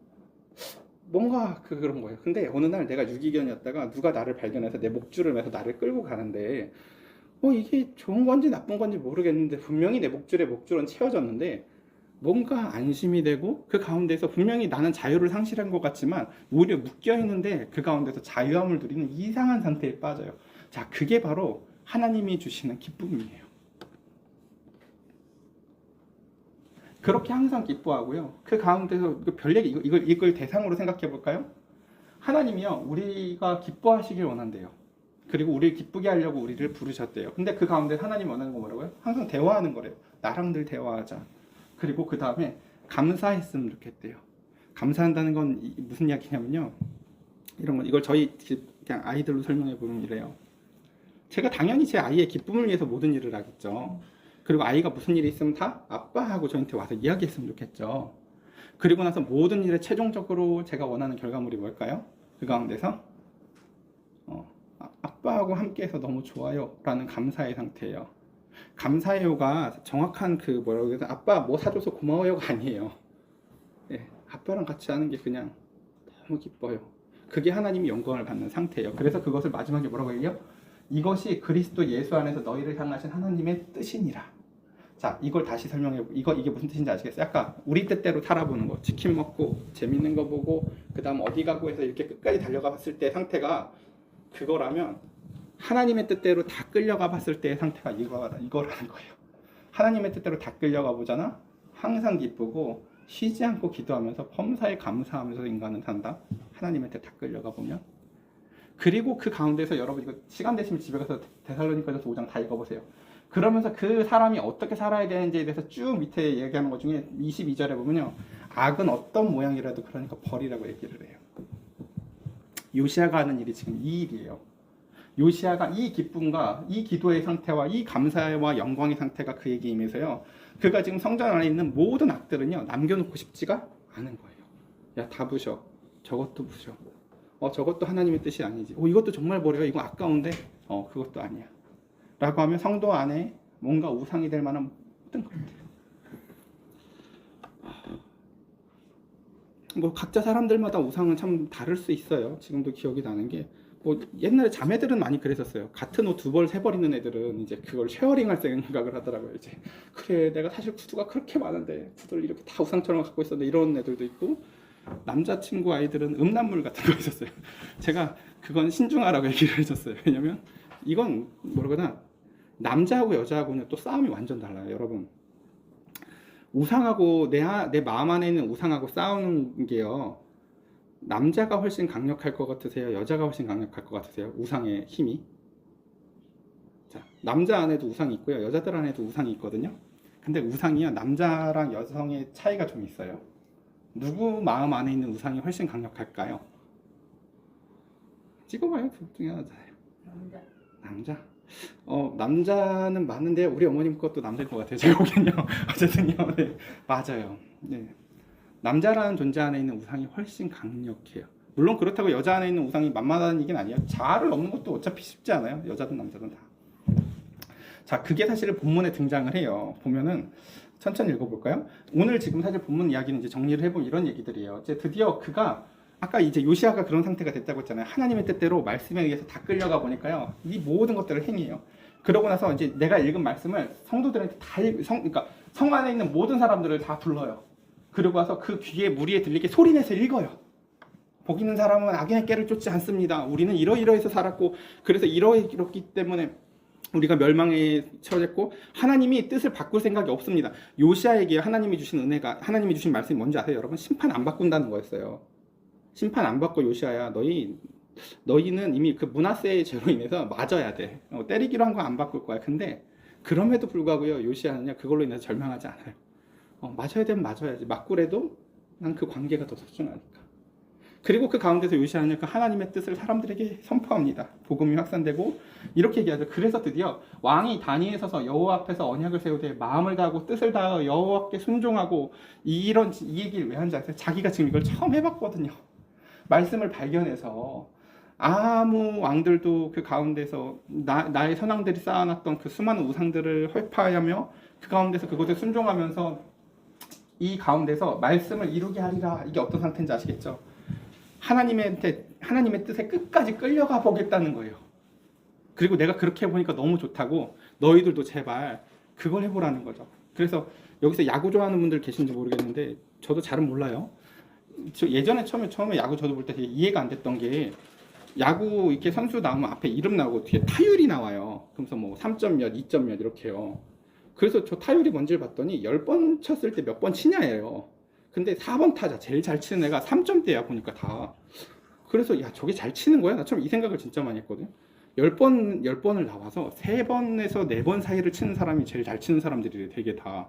뭔가 그런 거예요. 근데 어느 날 내가 유기견이었다가 누가 나를 발견해서 내 목줄을 매서 나를 끌고 가는데 이게 좋은 건지 나쁜 건지 모르겠는데 분명히 내 목줄은 채워졌는데 뭔가 안심이 되고 그 가운데서 분명히 나는 자유를 상실한 것 같지만 오히려 묶여 있는데 그 가운데서 자유함을 누리는 이상한 상태에 빠져요. 자, 그게 바로 하나님이 주시는 기쁨이에요. 그렇게 항상 기뻐하고요. 그 가운데서 별 얘기 이걸 대상으로 생각해 볼까요? 하나님이요, 우리가 기뻐하시길 원한대요. 그리고 우리를 기쁘게 하려고 우리를 부르셨대요. 근데 그 가운데 하나님 원하는 거 뭐라고요? 항상 대화하는 거래요. 나랑 늘 대화하자. 그리고 그 다음에 감사했으면 좋겠대요. 감사한다는 건 무슨 이야기냐면요, 이걸 저희 그냥 아이들로 설명해 보면 이래요. 제가 당연히 제 아이의 기쁨을 위해서 모든 일을 하겠죠. 그리고 아이가 무슨 일이 있으면 다 아빠하고 저한테 와서 이야기했으면 좋겠죠. 그리고 나서 모든 일에 최종적으로 제가 원하는 결과물이 뭘까요? 그 가운데서 아빠하고 함께해서 너무 좋아요 라는 감사의 상태예요. 감사해요가 정확한 그 뭐라고 해야 되나, 아빠 뭐 사줘서 고마워요가 아니에요. 네, 아빠랑 같이 하는 게 그냥 너무 기뻐요. 그게 하나님이 영광을 받는 상태예요. 그래서 그것을 마지막에 뭐라고 해요? 이것이 그리스도 예수 안에서 너희를 향하신 하나님의 뜻이니라. 자, 이걸 다시 설명해. 이게 무슨 뜻인지 아시겠어요? 아까 우리 뜻대로 살아보는 거, 치킨 먹고 재밌는 거 보고 그 다음 어디 가고 해서 이렇게 끝까지 달려가 봤을 때 상태가 그거라면, 하나님의 뜻대로 다 끌려가 봤을 때의 상태가 이거라는 거예요. 하나님의 뜻대로 다 끌려가 보잖아. 항상 기쁘고 쉬지 않고 기도하면서 범사에 감사하면서 인간은 산다. 하나님의 뜻 다 끌려가 보면. 그리고 그 가운데서 여러분 이거 시간 되시면 집에 가서 데살로니가서 5장 다 읽어보세요. 그러면서 그 사람이 어떻게 살아야 되는지에 대해서 쭉 밑에 얘기하는 것 중에 22절에 보면요, 악은 어떤 모양이라도 그러니까 버리라고 얘기를 해요. 요시아가 하는 일이 지금 이 일이에요. 요시아가 이 기쁨과 이 기도의 상태와 이 감사와 영광의 상태가 그에게 임해서요, 그가 지금 성전 안에 있는 모든 악들은요 남겨놓고 싶지가 않은 거예요. 야, 다 부셔. 저것도 부셔. 저것도 하나님의 뜻이 아니지. 이것도 정말 버려. 이거 아까운데. 그것도 아니야. 라고 하면 성도 안에 뭔가 우상이 될 만한 모든 것들. 각자 사람들마다 우상은 참 다를 수 있어요. 지금도 기억이 나는 게, 옛날에 자매들은 많이 그랬었어요. 같은 옷 2벌 3벌 입는 애들은 이제 그걸 쉐어링할 생각을 하더라고요. 이제 그래, 내가 사실 구두가 그렇게 많은데 구두를 이렇게 다 우상처럼 갖고 있었는데, 이런 애들도 있고, 남자친구 아이들은 음란물 같은 거 있었어요. 제가 그건 신중하라고 얘기를 해줬어요. 왜냐면 이건 뭐라고나 남자하고 여자하고는 또 싸움이 완전 달라요. 여러분, 우상하고 내 마음 안에 있는 우상하고 싸우는 게요, 남자가 훨씬 강력할 것 같으세요? 여자가 훨씬 강력할 것 같으세요? 우상의 힘이? 자, 남자 안에도 우상이 있고요, 여자들 안에도 우상이 있거든요. 근데 우상이요, 남자랑 여성의 차이가 좀 있어요. 누구 마음 안에 있는 우상이 훨씬 강력할까요? 찍어봐요. 둘 중에 하나잖아요. 남자. 남자는 많은데 우리 어머님 것도 남자일 것 같아요. 제가 보기엔요. 어쨌든요. 네, 맞아요. 네. 남자라는 존재 안에 있는 우상이 훨씬 강력해요. 물론 그렇다고 여자 안에 있는 우상이 만만하다는 얘기는 아니에요. 자아를 넘는 것도 어차피 쉽지 않아요. 여자든 남자든 다. 자, 그게 사실 본문에 등장을 해요. 보면은 천천히 읽어볼까요? 오늘 지금 사실 본문 이야기는 이제 정리를 해보면 이런 얘기들이에요. 이제 드디어 그가, 아까 이제 요시아가 그런 상태가 됐다고 했잖아요. 하나님의 뜻대로 말씀에 의해서 다 끌려가 보니까요, 이 모든 것들을 행해요. 그러고 나서 이제 내가 읽은 말씀을 성도들한테 그러니까 성 안에 있는 모든 사람들을 다 불러요. 그러고 와서 그 귀에 무리에 들리게 소리내서 읽어요. 복 있는 사람은 악인의 꾀를 쫓지 않습니다. 우리는 이러이러해서 살았고, 그래서 이러기 때문에 우리가 멸망에 처했고 하나님이 뜻을 바꿀 생각이 없습니다. 요시아에게 하나님이 주신 은혜가, 하나님이 주신 말씀이 뭔지 아세요? 여러분, 심판 안 바꾼다는 거였어요. 심판 안 받고 요시아야, 너희는 이미 그 므낫세의 죄로 인해서 맞아야 돼. 때리기로 한 거 안 바꿀 거야. 근데 그럼에도 불구하고요, 요시아는요 그걸로 인해서 절망하지 않아요. 맞아야 되면 맞아야지. 맞고래도 난 그 관계가 더 소중하니까. 그리고 그 가운데서 요시아는 그 하나님의 뜻을 사람들에게 선포합니다. 복음이 확산되고 이렇게 얘기하죠. 그래서 드디어 왕이 단위에 서서 여호와 앞에서 언약을 세우되 마음을 다하고 뜻을 다하여 여호와께 순종하고 이 얘기를 왜 하는지 아세요? 자기가 지금 이걸 처음 해봤거든요. 말씀을 발견해서 아무 왕들도 그 가운데서 나의 선왕들이 쌓아놨던 그 수많은 우상들을 회파하며 그 가운데서 그것에 순종하면서 이 가운데서 말씀을 이루게 하리라. 이게 어떤 상태인지 아시겠죠? 하나님의 뜻에 끝까지 끌려가 보겠다는 거예요. 그리고 내가 그렇게 해보니까 너무 좋다고 너희들도 제발 그걸 해보라는 거죠. 그래서 여기서 야구 좋아하는 분들 계신지 모르겠는데 저도 잘은 몰라요. 저 예전에 처음에 야구 저도 볼 때 되게 이해가 안 됐던 게 야구 이렇게 선수 나오면 앞에 이름 나오고 뒤에 타율이 나와요. 그래서 뭐 3점 몇, 2점 몇 이렇게요. 그래서 저 타율이 뭔지를 봤더니 10번 쳤을 때 몇 번 치냐예요. 근데 4번 타자 제일 잘 치는 애가 3점대야 보니까 다. 그래서 야 저게 잘 치는 거야? 나 처음 이 생각을 진짜 많이 했거든. 10번을 나와서 3번에서 4번 사이를 치는 사람이 제일 잘 치는 사람들이 되게 다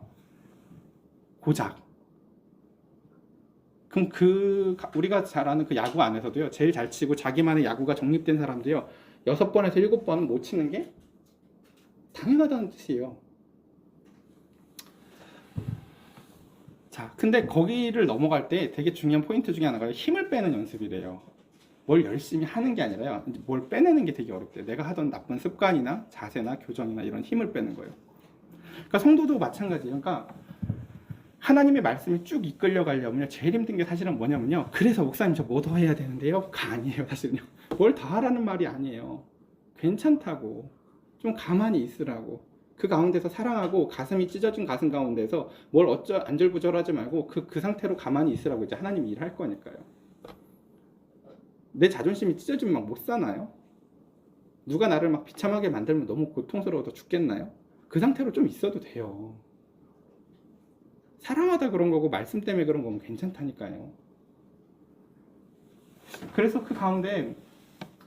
고작. 그럼 우리가 잘 아는 그 야구 안에서도요, 제일 잘 치고 자기만의 야구가 정립된 사람도요, 6번에서 7번은 못 치는 게 당연하다는 뜻이에요. 자, 근데 거기를 넘어갈 때 되게 중요한 포인트 중에 하나가 힘을 빼는 연습이래요. 뭘 열심히 하는 게 아니라요, 뭘 빼내는 게 되게 어렵대요. 내가 하던 나쁜 습관이나 자세나 교정이나 이런 힘을 빼는 거예요. 그러니까 성도도 마찬가지예요. 그러니까 하나님의 말씀이 쭉 이끌려 가려면요, 제일 힘든 게 사실은 뭐냐면요, 그래서 목사님 저 뭐 더 해야 되는데요? 가 아니에요. 사실은요, 뭘 더 하라는 말이 아니에요. 괜찮다고, 좀 가만히 있으라고, 그 가운데서 사랑하고 가슴이 찢어진 가슴 가운데서 뭘 안절부절하지 말고 그 상태로 가만히 있으라고. 이제 하나님이 일할 거니까요. 내 자존심이 찢어지면 막 못 사나요? 누가 나를 막 비참하게 만들면 너무 고통스러워서 죽겠나요? 그 상태로 좀 있어도 돼요. 사랑하다 그런 거고 말씀 때문에 그런 거면 괜찮다니까요. 그래서 그 가운데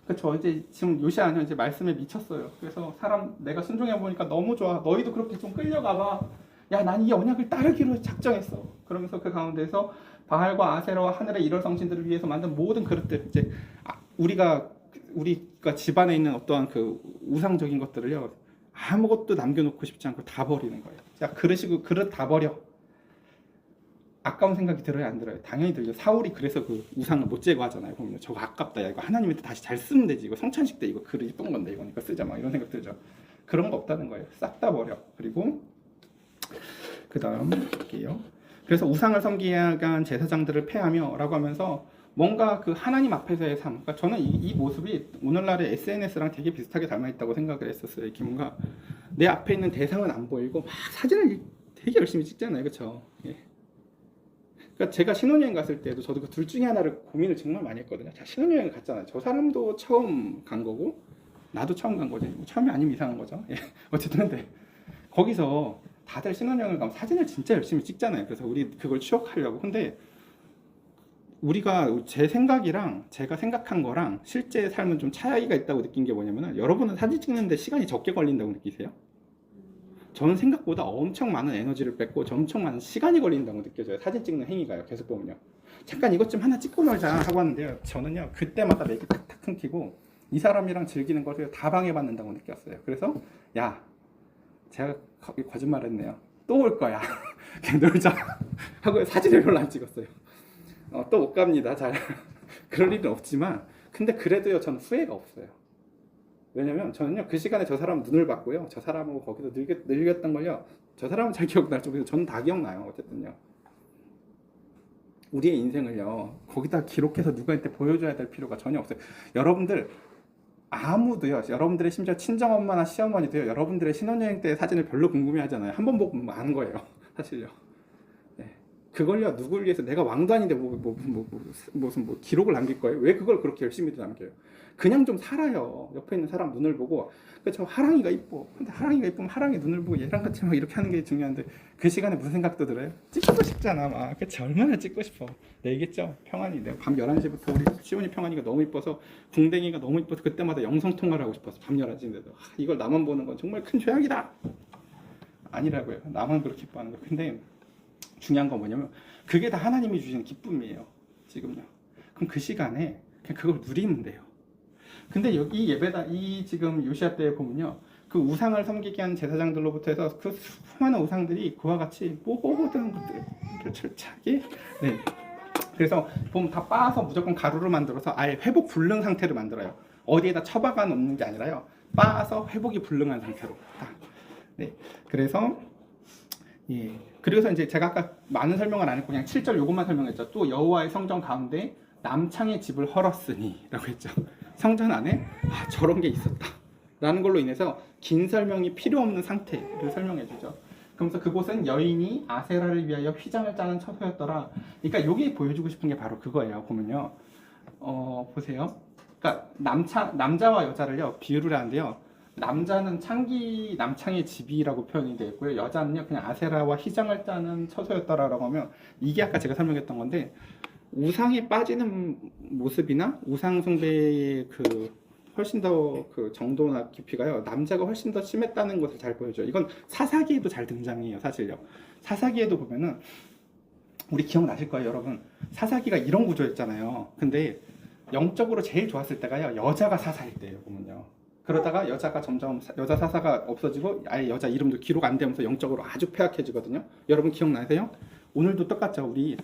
그쵸, 이제 지금 요시아는 이제 말씀에 미쳤어요. 그래서 내가 순종해 보니까 너무 좋아. 너희도 그렇게 좀 끌려가봐. 야, 난 이 언약을 따르기로 작정했어. 그러면서 그 가운데서 바알과 아세라와 하늘의 이럴 성신들을 위해서 만든 모든 그릇들, 이제 우리가 집안에 있는 어떠한 그 우상적인 것들을요, 아무것도 남겨놓고 싶지 않고 다 버리는 거예요. 자, 그릇 다 버려. 아까운 생각이 들어요, 안 들어요? 당연히 들죠. 사울이 그래서 그 우상을 못 제거하잖아요. 보면 저거 아깝다. 야, 이거 하나님한테 다시 잘 쓰면 되지. 이거 성찬식 때 이거 그릇 이쁜 건데 이거니까 쓰자, 막 이런 생각 들죠. 그런 거 없다는 거예요. 싹 다 버려. 그리고 그 다음 볼게요. 그래서 우상을 섬기간 제사장들을 패하며 라고 하면서 뭔가 그 하나님 앞에서의 삶, 그러니까 저는 이 모습이 오늘날의 SNS랑 되게 비슷하게 닮아있다고 생각을 했었어요. 이렇게 뭔가 내 앞에 있는 대상은 안 보이고 막 사진을 되게 열심히 찍잖아요. 그렇죠? 예. 그러니까 제가 신혼여행 갔을 때도 저도 그 둘 중에 하나를 고민을 정말 많이 했거든요. 자, 신혼여행 갔잖아요. 저 사람도 처음 간 거고 나도 처음 간 거지. 처음이 아니면 이상한 거죠. 예. 어쨌든 근데 거기서 다들 신혼여행을 가면 사진을 진짜 열심히 찍잖아요. 그래서 우리 그걸 추억하려고. 근데 제 생각이랑 제가 생각한 거랑 실제 삶은 좀 차이가 있다고 느낀 게 뭐냐면은, 여러분은 사진 찍는데 시간이 적게 걸린다고 느끼세요? 저는 생각보다 엄청 많은 에너지를 뺏고 엄청 많은 시간이 걸린다고 느껴져요. 사진 찍는 행위가요. 계속 보면요. 잠깐 이것 좀 하나 찍고 놀자 하고 하는데요, 저는요 그때마다 맥이 탁탁 끊기고 이 사람이랑 즐기는 것을 다 방해받는다고 느꼈어요. 그래서 야, 제가 거짓말했네요. 또 올 거야. 놀자 하고 사진을 별로 안 찍었어요. 또 못 갑니다. 잘 그럴 일은 없지만, 근데 그래도요 저는 후회가 없어요. 왜냐면 저는요 그 시간에 저 사람 눈을 봤고요, 저 사람하고 거기서 늙었던 걸요, 저 사람은 잘 기억날 정도로 저는 다 기억나요. 어쨌든요, 우리의 인생을요 거기다 기록해서 누구한테 보여줘야 될 필요가 전혀 없어요. 여러분들 아무도요, 여러분들의 심지어 친정엄마나 시어머니도요, 여러분들의 신혼여행 때 사진을 별로 궁금해하잖아요. 한 번 보고 아는 거예요. 사실요. 네. 그걸요 누굴 위해서, 내가 왕도 아닌데 무슨 기록을 남길 거예요? 왜 그걸 그렇게 열심히 남겨요? 그냥 좀 살아요. 옆에 있는 사람 눈을 보고, 저 하랑이가 이뻐. 근데 하랑이가 이쁘면 하랑이 눈을 보고 얘랑 같이 막 이렇게 하는 게 중요한데, 그 시간에 무슨 생각도 들어요? 찍고 싶잖아. 막 그치, 얼마나 찍고 싶어. 얘기했죠, 평안이. 내가 밤 11시부터 우리 시온이 평안이가 너무 이뻐서, 궁뎅이가 너무 이뻐서 그때마다 영상통화를 하고 싶어서 밤 11시인데도 이걸 나만 보는 건 정말 큰 죄악이다. 아니라고요. 나만 그렇게 이뻐하는 거. 근데 중요한 건 뭐냐면 그게 다 하나님이 주시는 기쁨이에요. 지금요. 그럼 그 시간에 그냥 그걸 누리면 돼요. 근데 여기 예배다 이 지금 요시야 때에 보면요. 그 우상을 섬기게 하는 제사장들로부터 해서 그 수많은 우상들이 그와 같이 모든 것들을 철저하게 네. 그래서 보면 다 빻아서 무조건 가루로 만들어서 아예 회복 불능 상태를 만들어요. 어디에다 처박아 놓는 게 아니라요. 빻아서 회복이 불능한 상태로. 네. 그래서 예. 그래서 이제 제가 아까 많은 설명을 안 했고 그냥 7절 요것만 설명했죠. 또 여호와의 성전 가운데 남창의 집을 헐었으니라고 했죠. 성전 안에 저런 게 있었다. 라는 걸로 인해서 긴 설명이 필요 없는 상태를 설명해 주죠. 그러면서 그곳은 여인이 아세라를 위하여 휘장을 짜는 처소였더라. 그러니까 여기 보여주고 싶은 게 바로 그거예요. 보면요. 보세요. 그러니까 남자와 여자를요 비유를 하는데요. 남자는 남창의 집이라고 표현이 되어 있고요. 여자는요 그냥 아세라와 휘장을 짜는 처소였더라라고 하면 이게 아까 제가 설명했던 건데 우상에 빠지는 모습이나 우상 숭배의 그 훨씬 더 그 정도나 깊이가요 남자가 훨씬 더 심했다는 것을 잘 보여줘요. 이건 사사기에도 잘 등장해요. 사실요. 사사기에도 보면은 우리 기억나실 거예요, 여러분. 사사기가 이런 구조였잖아요. 근데 영적으로 제일 좋았을 때가요 여자가 사사일 때예요. 보면요. 그러다가 여자가 점점 여자 사사가 없어지고 아예 여자 이름도 기록 안 되면서 영적으로 아주 폐악해지거든요. 여러분 기억나세요? 오늘도 똑같죠. 우리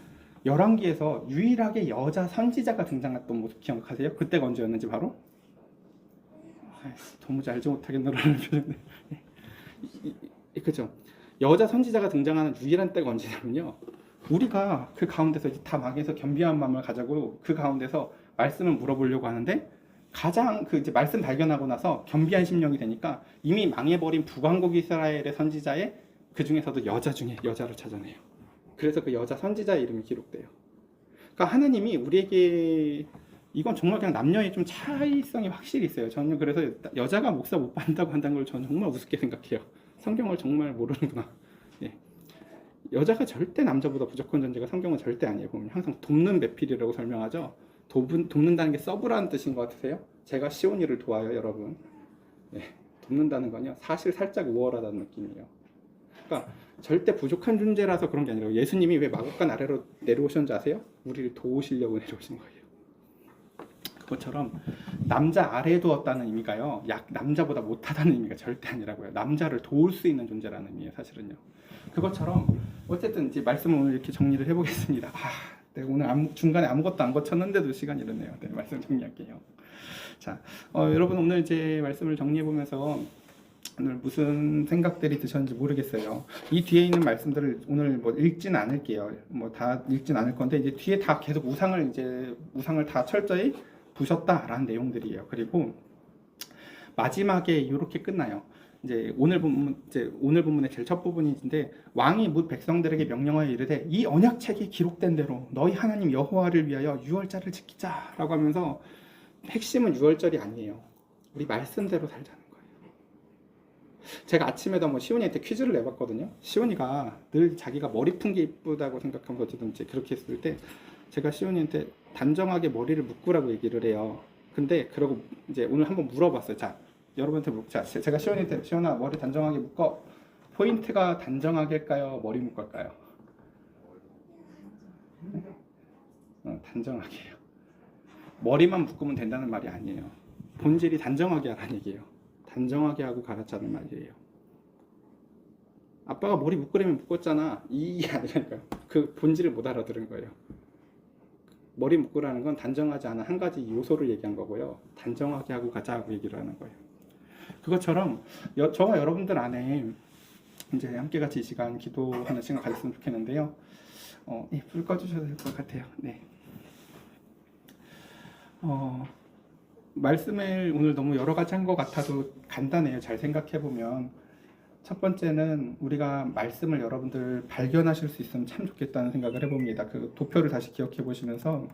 열왕기에서 유일하게 여자 선지자가 등장했던 모습 기억하세요? 그때가 언제였는지 바로? 도무지 알지 못하겠노라는 표정들. 그죠? 여자 선지자가 등장하는 유일한 때가 언제냐면요. 우리가 그 가운데서 이제 다 망해서 겸비한 마음을 가지고 그 가운데서 말씀을 물어보려고 하는데 가장 그 이제 말씀 발견하고 나서 겸비한 심령이 되니까 이미 망해버린 북왕국 이스라엘의 선지자의 그 중에서도 여자 중에 여자를 찾아내요. 그래서 그 여자 선지자의 이름이 기록돼요. 그러니까 하나님이 우리에게 이건 정말 그냥 남녀의 좀 차이성이 확실히 있어요. 저는 그래서 여자가 목사 못 받는다고 한다는 걸 저는 정말 우습게 생각해요. 성경을 정말 모르는구나. 예. 여자가 절대 남자보다 부족한 존재가 성경은 절대 아니에요. 보면 항상 돕는 배필이라고 설명하죠. 돕는다는 게 서브라는 뜻인 것 같으세요? 제가 시온이를 도와요, 여러분. 예. 돕는다는 건요, 사실 살짝 우월하다는 느낌이에요. 그러니까 절대 부족한 존재라서 그런 게 아니라 예수님이 왜 마국간 아래로 내려오셨는지 아세요? 우리를 도우시려고 내려오신 거예요. 그것처럼 남자 아래에 두었다는 의미가요 남자보다 못하다는 의미가 절대 아니라고요. 남자를 도울 수 있는 존재라는 의미예요. 사실은요. 그것처럼 어쨌든 이제 말씀을 오늘 이렇게 정리를 해보겠습니다. 네, 오늘 중간에 아무것도 안 거쳤는데도 시간이 이렇네요. 네, 말씀 정리할게요. 자, 여러분 오늘 이제 말씀을 정리해보면서 오늘 무슨 생각들이 드셨는지 모르겠어요. 이 뒤에 있는 말씀들을 오늘 뭐 읽지는 않을게요. 뭐 다 읽진 않을 건데 이제 뒤에 다 계속 우상을 다 철저히 부셨다라는 내용들이에요. 그리고 마지막에 이렇게 끝나요. 이제 오늘 본문의 제일 첫 부분인데 왕이 뭇 백성들에게 명령하여 이르되 이 언약책에 기록된 대로 너희 하나님 여호와를 위하여 유월절을 지키자라고 하면서 핵심은 유월절이 아니에요. 우리 말씀대로 살자는 거예요. 제가 아침에도 한번 시온이한테 퀴즈를 내봤거든요. 시온이가 늘 자기가 머리 푼 게 이쁘다고 생각하면서 어쨌든지 그렇게 했을 때 제가 시온이한테 단정하게 머리를 묶으라고 얘기를 해요. 근데 그러고 이제 오늘 한번 물어봤어요. 자, 여러분한테 제가 시온이한테 시온아 머리 단정하게 묶어. 포인트가 단정하게일까요? 머리 묶을까요? 단정하게요. 머리만 묶으면 된다는 말이 아니에요. 본질이 단정하게 하라는 얘기예요. 단정하게 하고 가르치는 말이에요. 아빠가 머리 묶으려면 묶었잖아. 이게 아니라니까요. 그 본질을 못 알아들은 거예요. 머리 묶으라는 건 단정하지 않은 한 가지 요소를 얘기한 거고요. 단정하게 하고 가자고 얘기를 하는 거예요. 그것처럼 저와 여러분들 안에 이제 함께 같이 이 시간 기도하는 시간 가졌으면 좋겠는데요. 네, 불 꺼주셔도 될 것 같아요. 네. 말씀을 오늘 너무 여러 가지 한 것 같아도 간단해요. 잘 생각해 보면 첫 번째는 우리가 말씀을 여러분들 발견하실 수 있으면 참 좋겠다는 생각을 해봅니다. 그 도표를 다시 기억해 보시면서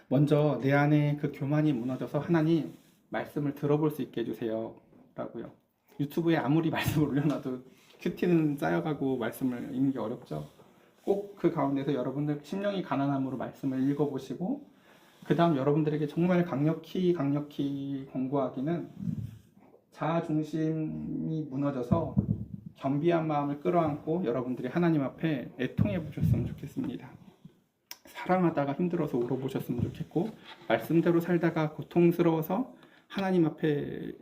먼저 내 안에 그 교만이 무너져서 하나님 말씀을 들어볼 수 있게 해주세요 라고요. 유튜브에 아무리 말씀을 올려놔도 큐티는 쌓여가고 말씀을 읽는 게 어렵죠. 꼭 그 가운데서 여러분들 심령이 가난함으로 말씀을 읽어보시고 그 다음 여러분들에게 정말 강력히 권고하기는 자아 중심이 무너져서 겸비한 마음을 끌어안고 여러분들이 하나님 앞에 애통해 보셨으면 좋겠습니다. 사랑하다가 힘들어서 울어보셨으면 좋겠고, 말씀대로 살다가 고통스러워서 하나님 앞에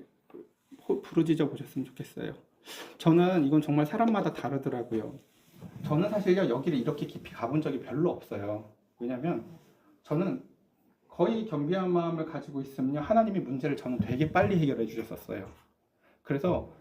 부르짖어 보셨으면 좋겠어요. 저는 이건 정말 사람마다 다르더라고요. 저는 사실요, 여기를 이렇게 깊이 가본 적이 별로 없어요. 왜냐면 저는 거의 겸비한 마음을 가지고 있으면 하나님이 문제를 저는 되게 빨리 해결해 주셨었어요. 그래서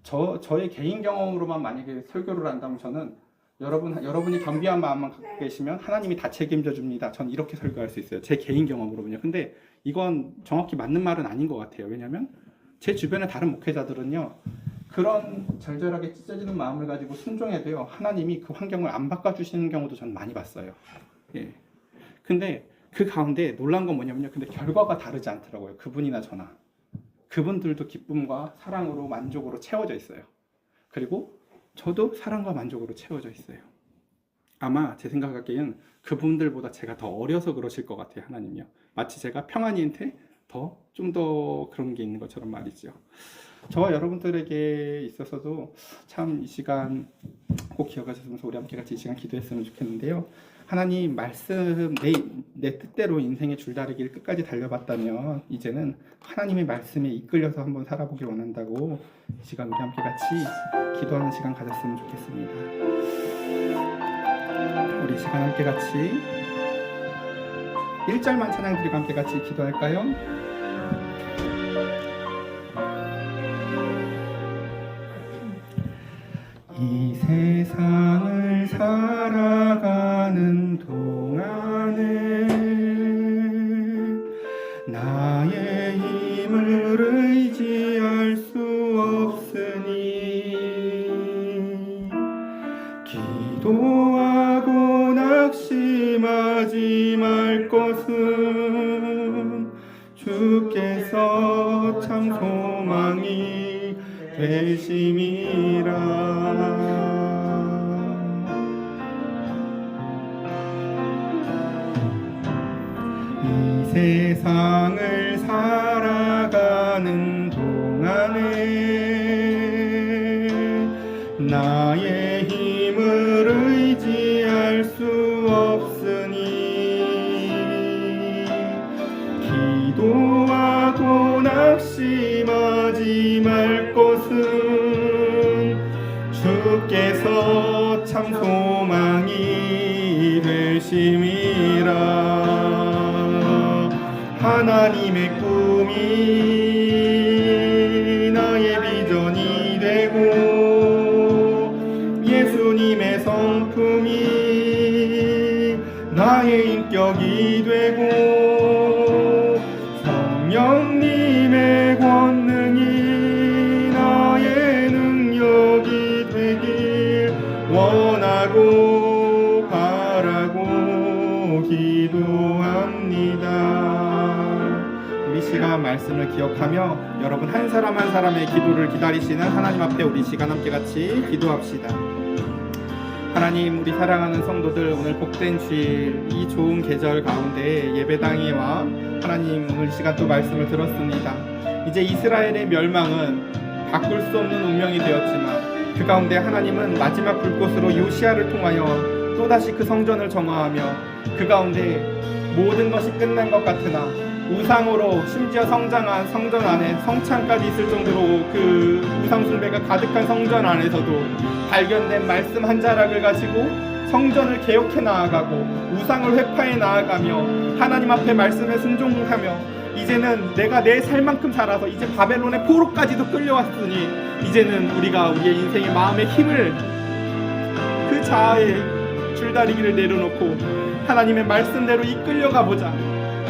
저의 개인 경험으로만 만약에 설교를 한다면 저는 여러분이 겸비한 마음만 갖고 계시면 하나님이 다 책임져 줍니다. 저는 이렇게 설교할 수 있어요. 제 개인 경험으로는요. 근데 이건 정확히 맞는 말은 아닌 것 같아요. 왜냐면 제 주변의 다른 목회자들은요, 그런 절절하게 찢어지는 마음을 가지고 순종해도요, 하나님이 그 환경을 안 바꿔주시는 경우도 저는 많이 봤어요. 예. 근데 그 가운데 놀란 건 뭐냐면요, 근데 결과가 다르지 않더라고요. 그분이나 저나. 그분들도 기쁨과 사랑으로 만족으로 채워져 있어요. 그리고 저도 사랑과 만족으로 채워져 있어요. 아마 제 생각하기에는 그분들보다 제가 더 어려서 그러실 것 같아요. 하나님이요. 마치 제가 평안이한테 좀 더 그런 게 있는 것처럼 말이죠. 저와 여러분들에게 있어서도 참 이 시간 꼭 기억하셨으면서 우리 함께 같이 이 시간 기도했으면 좋겠는데요. 하나님 말씀, 내 뜻대로 인생의 줄다리기를 끝까지 달려봤다면 이제는 하나님의 말씀에 이끌려서 한번 살아보길 원한다고 이 시간 우리 함께 같이 기도하는 시간 가졌으면 좋겠습니다. 우리 시간 함께 같이 1절만 찬양 드리고 함께 같이 기도할까요? 이 세상을 살아가는 동안에 나의 힘을 의지할 수 없으니 기도하고 낙심하지 말 것은 주께서 참 소망이 되심이라. 이 세상을 살아가는 동안에 나의 힘을 의지할 수 없으니 기도하고 낙심하지 말 것은 주께서 참 소망이 되심이라. 하나님의 꿈이 나의 비전이 되고 예수님의 성품이 나의 인격이 되고 성령님의 권능이 나의 능력이 되길 원하고 바라고 기도합니다. 우리 시간 말씀을 기억하며 여러분 한 사람 한 사람의 기도를 기다리시는 하나님 앞에 우리 시간 함께 같이 기도합시다. 하나님, 우리 사랑하는 성도들, 오늘 복된 주일 이 좋은 계절 가운데 예배당에 와 하나님 오늘 시간 또 말씀을 들었습니다. 이제 이스라엘의 멸망은 바꿀 수 없는 운명이 되었지만 그 가운데 하나님은 마지막 불꽃으로 요시야를 통하여 또다시 그 성전을 정화하며 그 가운데 모든 것이 끝난 것 같으나 우상으로 심지어 성장한 성전 안에 성창까지 있을 정도로 그 우상 숭배가 가득한 성전 안에서도 발견된 말씀 한 자락을 가지고 성전을 개혁해 나아가고 우상을 회파해 나아가며 하나님 앞에 말씀에 순종하며 이제는 내가 내 살만큼 살아서 이제 바벨론의 포로까지도 끌려왔으니 이제는 우리가 우리의 인생의 마음의 힘을 그 자아의 줄다리기를 내려놓고 하나님의 말씀대로 이끌려가 보자.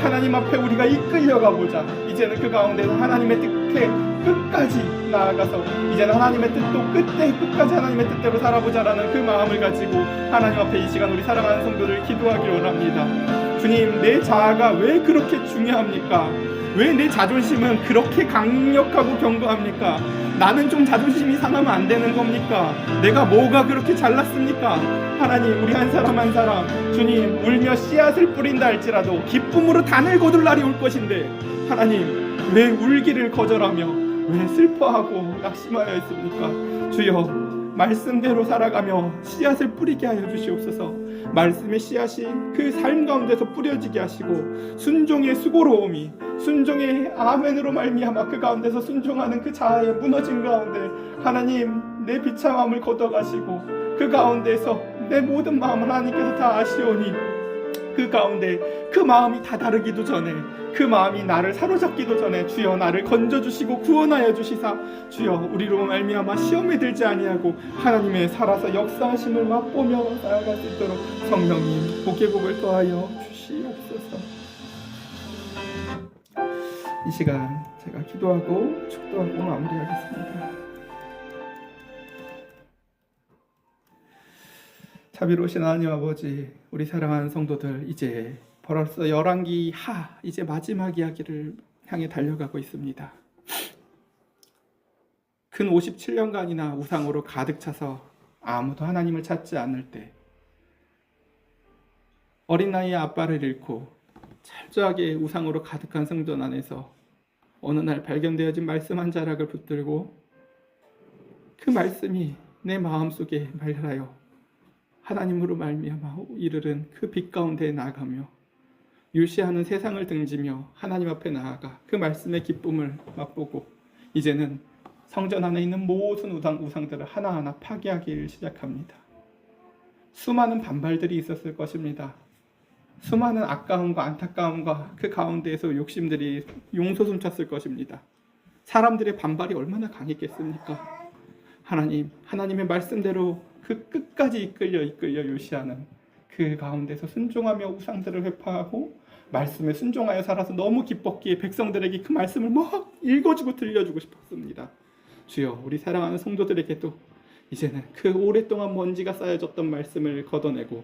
하나님 앞에 우리가 이끌려가 보자. 이제는 그 가운데서 하나님의 뜻에 끝까지 나아가서 이제는 하나님의 뜻도 끝까지 하나님의 뜻대로 살아보자라는 그 마음을 가지고 하나님 앞에 이 시간 우리 사랑하는 성도들 기도하기를 원합니다. 주님, 내 자아가 왜 그렇게 중요합니까? 왜 내 자존심은 그렇게 강력하고 견고합니까? 나는 좀 자존심이 상하면 안 되는 겁니까? 내가 뭐가 그렇게 잘났습니까? 하나님, 우리 한 사람 한 사람 주님 울며 씨앗을 뿌린다 할지라도 기쁨으로 단을 거둘 날이 올 것인데 하나님, 왜 울기를 거절하며 왜 슬퍼하고 낙심하여 있습니까? 주여, 말씀대로 살아가며 씨앗을 뿌리게 하여 주시옵소서. 말씀의 씨앗이 그 삶 가운데서 뿌려지게 하시고 순종의 수고로움이 순종의 아멘으로 말미암아 그 가운데서 순종하는 그 자아의 무너진 가운데 하나님 내 비참함을 걷어가시고 그 가운데서 내 모든 마음을 하나님께서 다 아시오니 그 가운데 그 마음이 다다르기도 전에 그 마음이 나를 사로잡기도 전에 주여 나를 건져주시고 구원하여 주시사 주여 우리로 말미암아 시험에 들지 아니하고 하나님의 살아서 역사하심을 맛보며 나아갈 수 있도록 성령님 복의 복을 더하여 주시옵소서. 이 시간 제가 기도하고 축도하고 마무리하겠습니다. 자비로우신 하나님 아버지, 우리 사랑하는 성도들 이제 벌써 열왕기 하 이제 마지막 이야기를 향해 달려가고 있습니다. 근 57년간이나 우상으로 가득 차서 아무도 하나님을 찾지 않을 때 어린 나이에 아빠를 잃고 철저하게 우상으로 가득한 성전 안에서 어느 날 발견되어진 말씀 한 자락을 붙들고 그 말씀이 내 마음속에 말하여 하나님으로 말미암아 이르른 그 빛 가운데 나아가며 율시하는 세상을 등지며 하나님 앞에 나아가 그 말씀의 기쁨을 맛보고 이제는 성전 안에 있는 모든 우상들을 하나하나 파괴하기를 시작합니다. 수많은 반발들이 있었을 것입니다. 수많은 아까움과 안타까움과 그 가운데에서 욕심들이 용솟음쳤을 것입니다. 사람들의 반발이 얼마나 강했겠습니까? 하나님의 말씀대로 그 끝까지 이끌려 율시하는 그 가운데서 순종하며 우상들을 회파하고 말씀에 순종하여 살아서 너무 기뻤기에 백성들에게 그 말씀을 막 읽어주고 들려주고 싶었습니다. 주여 우리 사랑하는 성도들에게도 이제는 그 오랫동안 먼지가 쌓여졌던 말씀을 걷어내고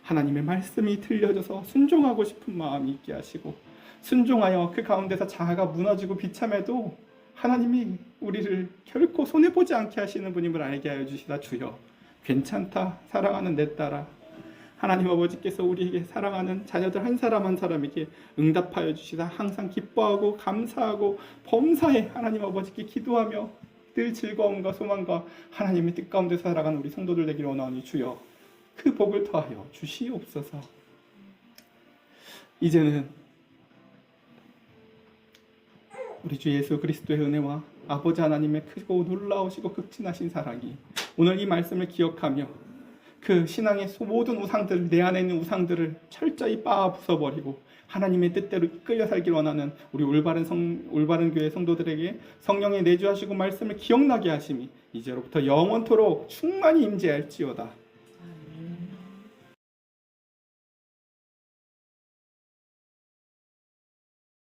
하나님의 말씀이 들려져서 순종하고 싶은 마음이 있게 하시고 순종하여 그 가운데서 자아가 무너지고 비참해도 하나님이 우리를 결코 손해보지 않게 하시는 분임을 알게 하여 주시다. 주여 괜찮다 사랑하는 내 딸아, 하나님 아버지께서 우리에게 사랑하는 자녀들 한 사람 한 사람에게 응답하여 주시다. 항상 기뻐하고 감사하고 범사에 하나님 아버지께 기도하며 늘 즐거움과 소망과 하나님의 뜻 가운데 살아가는 우리 성도들 되기를 원하오니 주여 그 복을 더하여 주시옵소서. 이제는 우리 주 예수 그리스도의 은혜와 아버지 하나님의 크고 놀라우시고 극진하신 사랑이 오늘 이 말씀을 기억하며 그 신앙의 모든 우상들, 내 안에 있는 우상들을 철저히 부숴버리고 하나님의 뜻대로 이끌려 살길 원하는 우리 올바른 교회 성도들에게 성령의 내주하시고 말씀을 기억나게 하심이 이제로부터 영원토록 충만히 임재할지어다.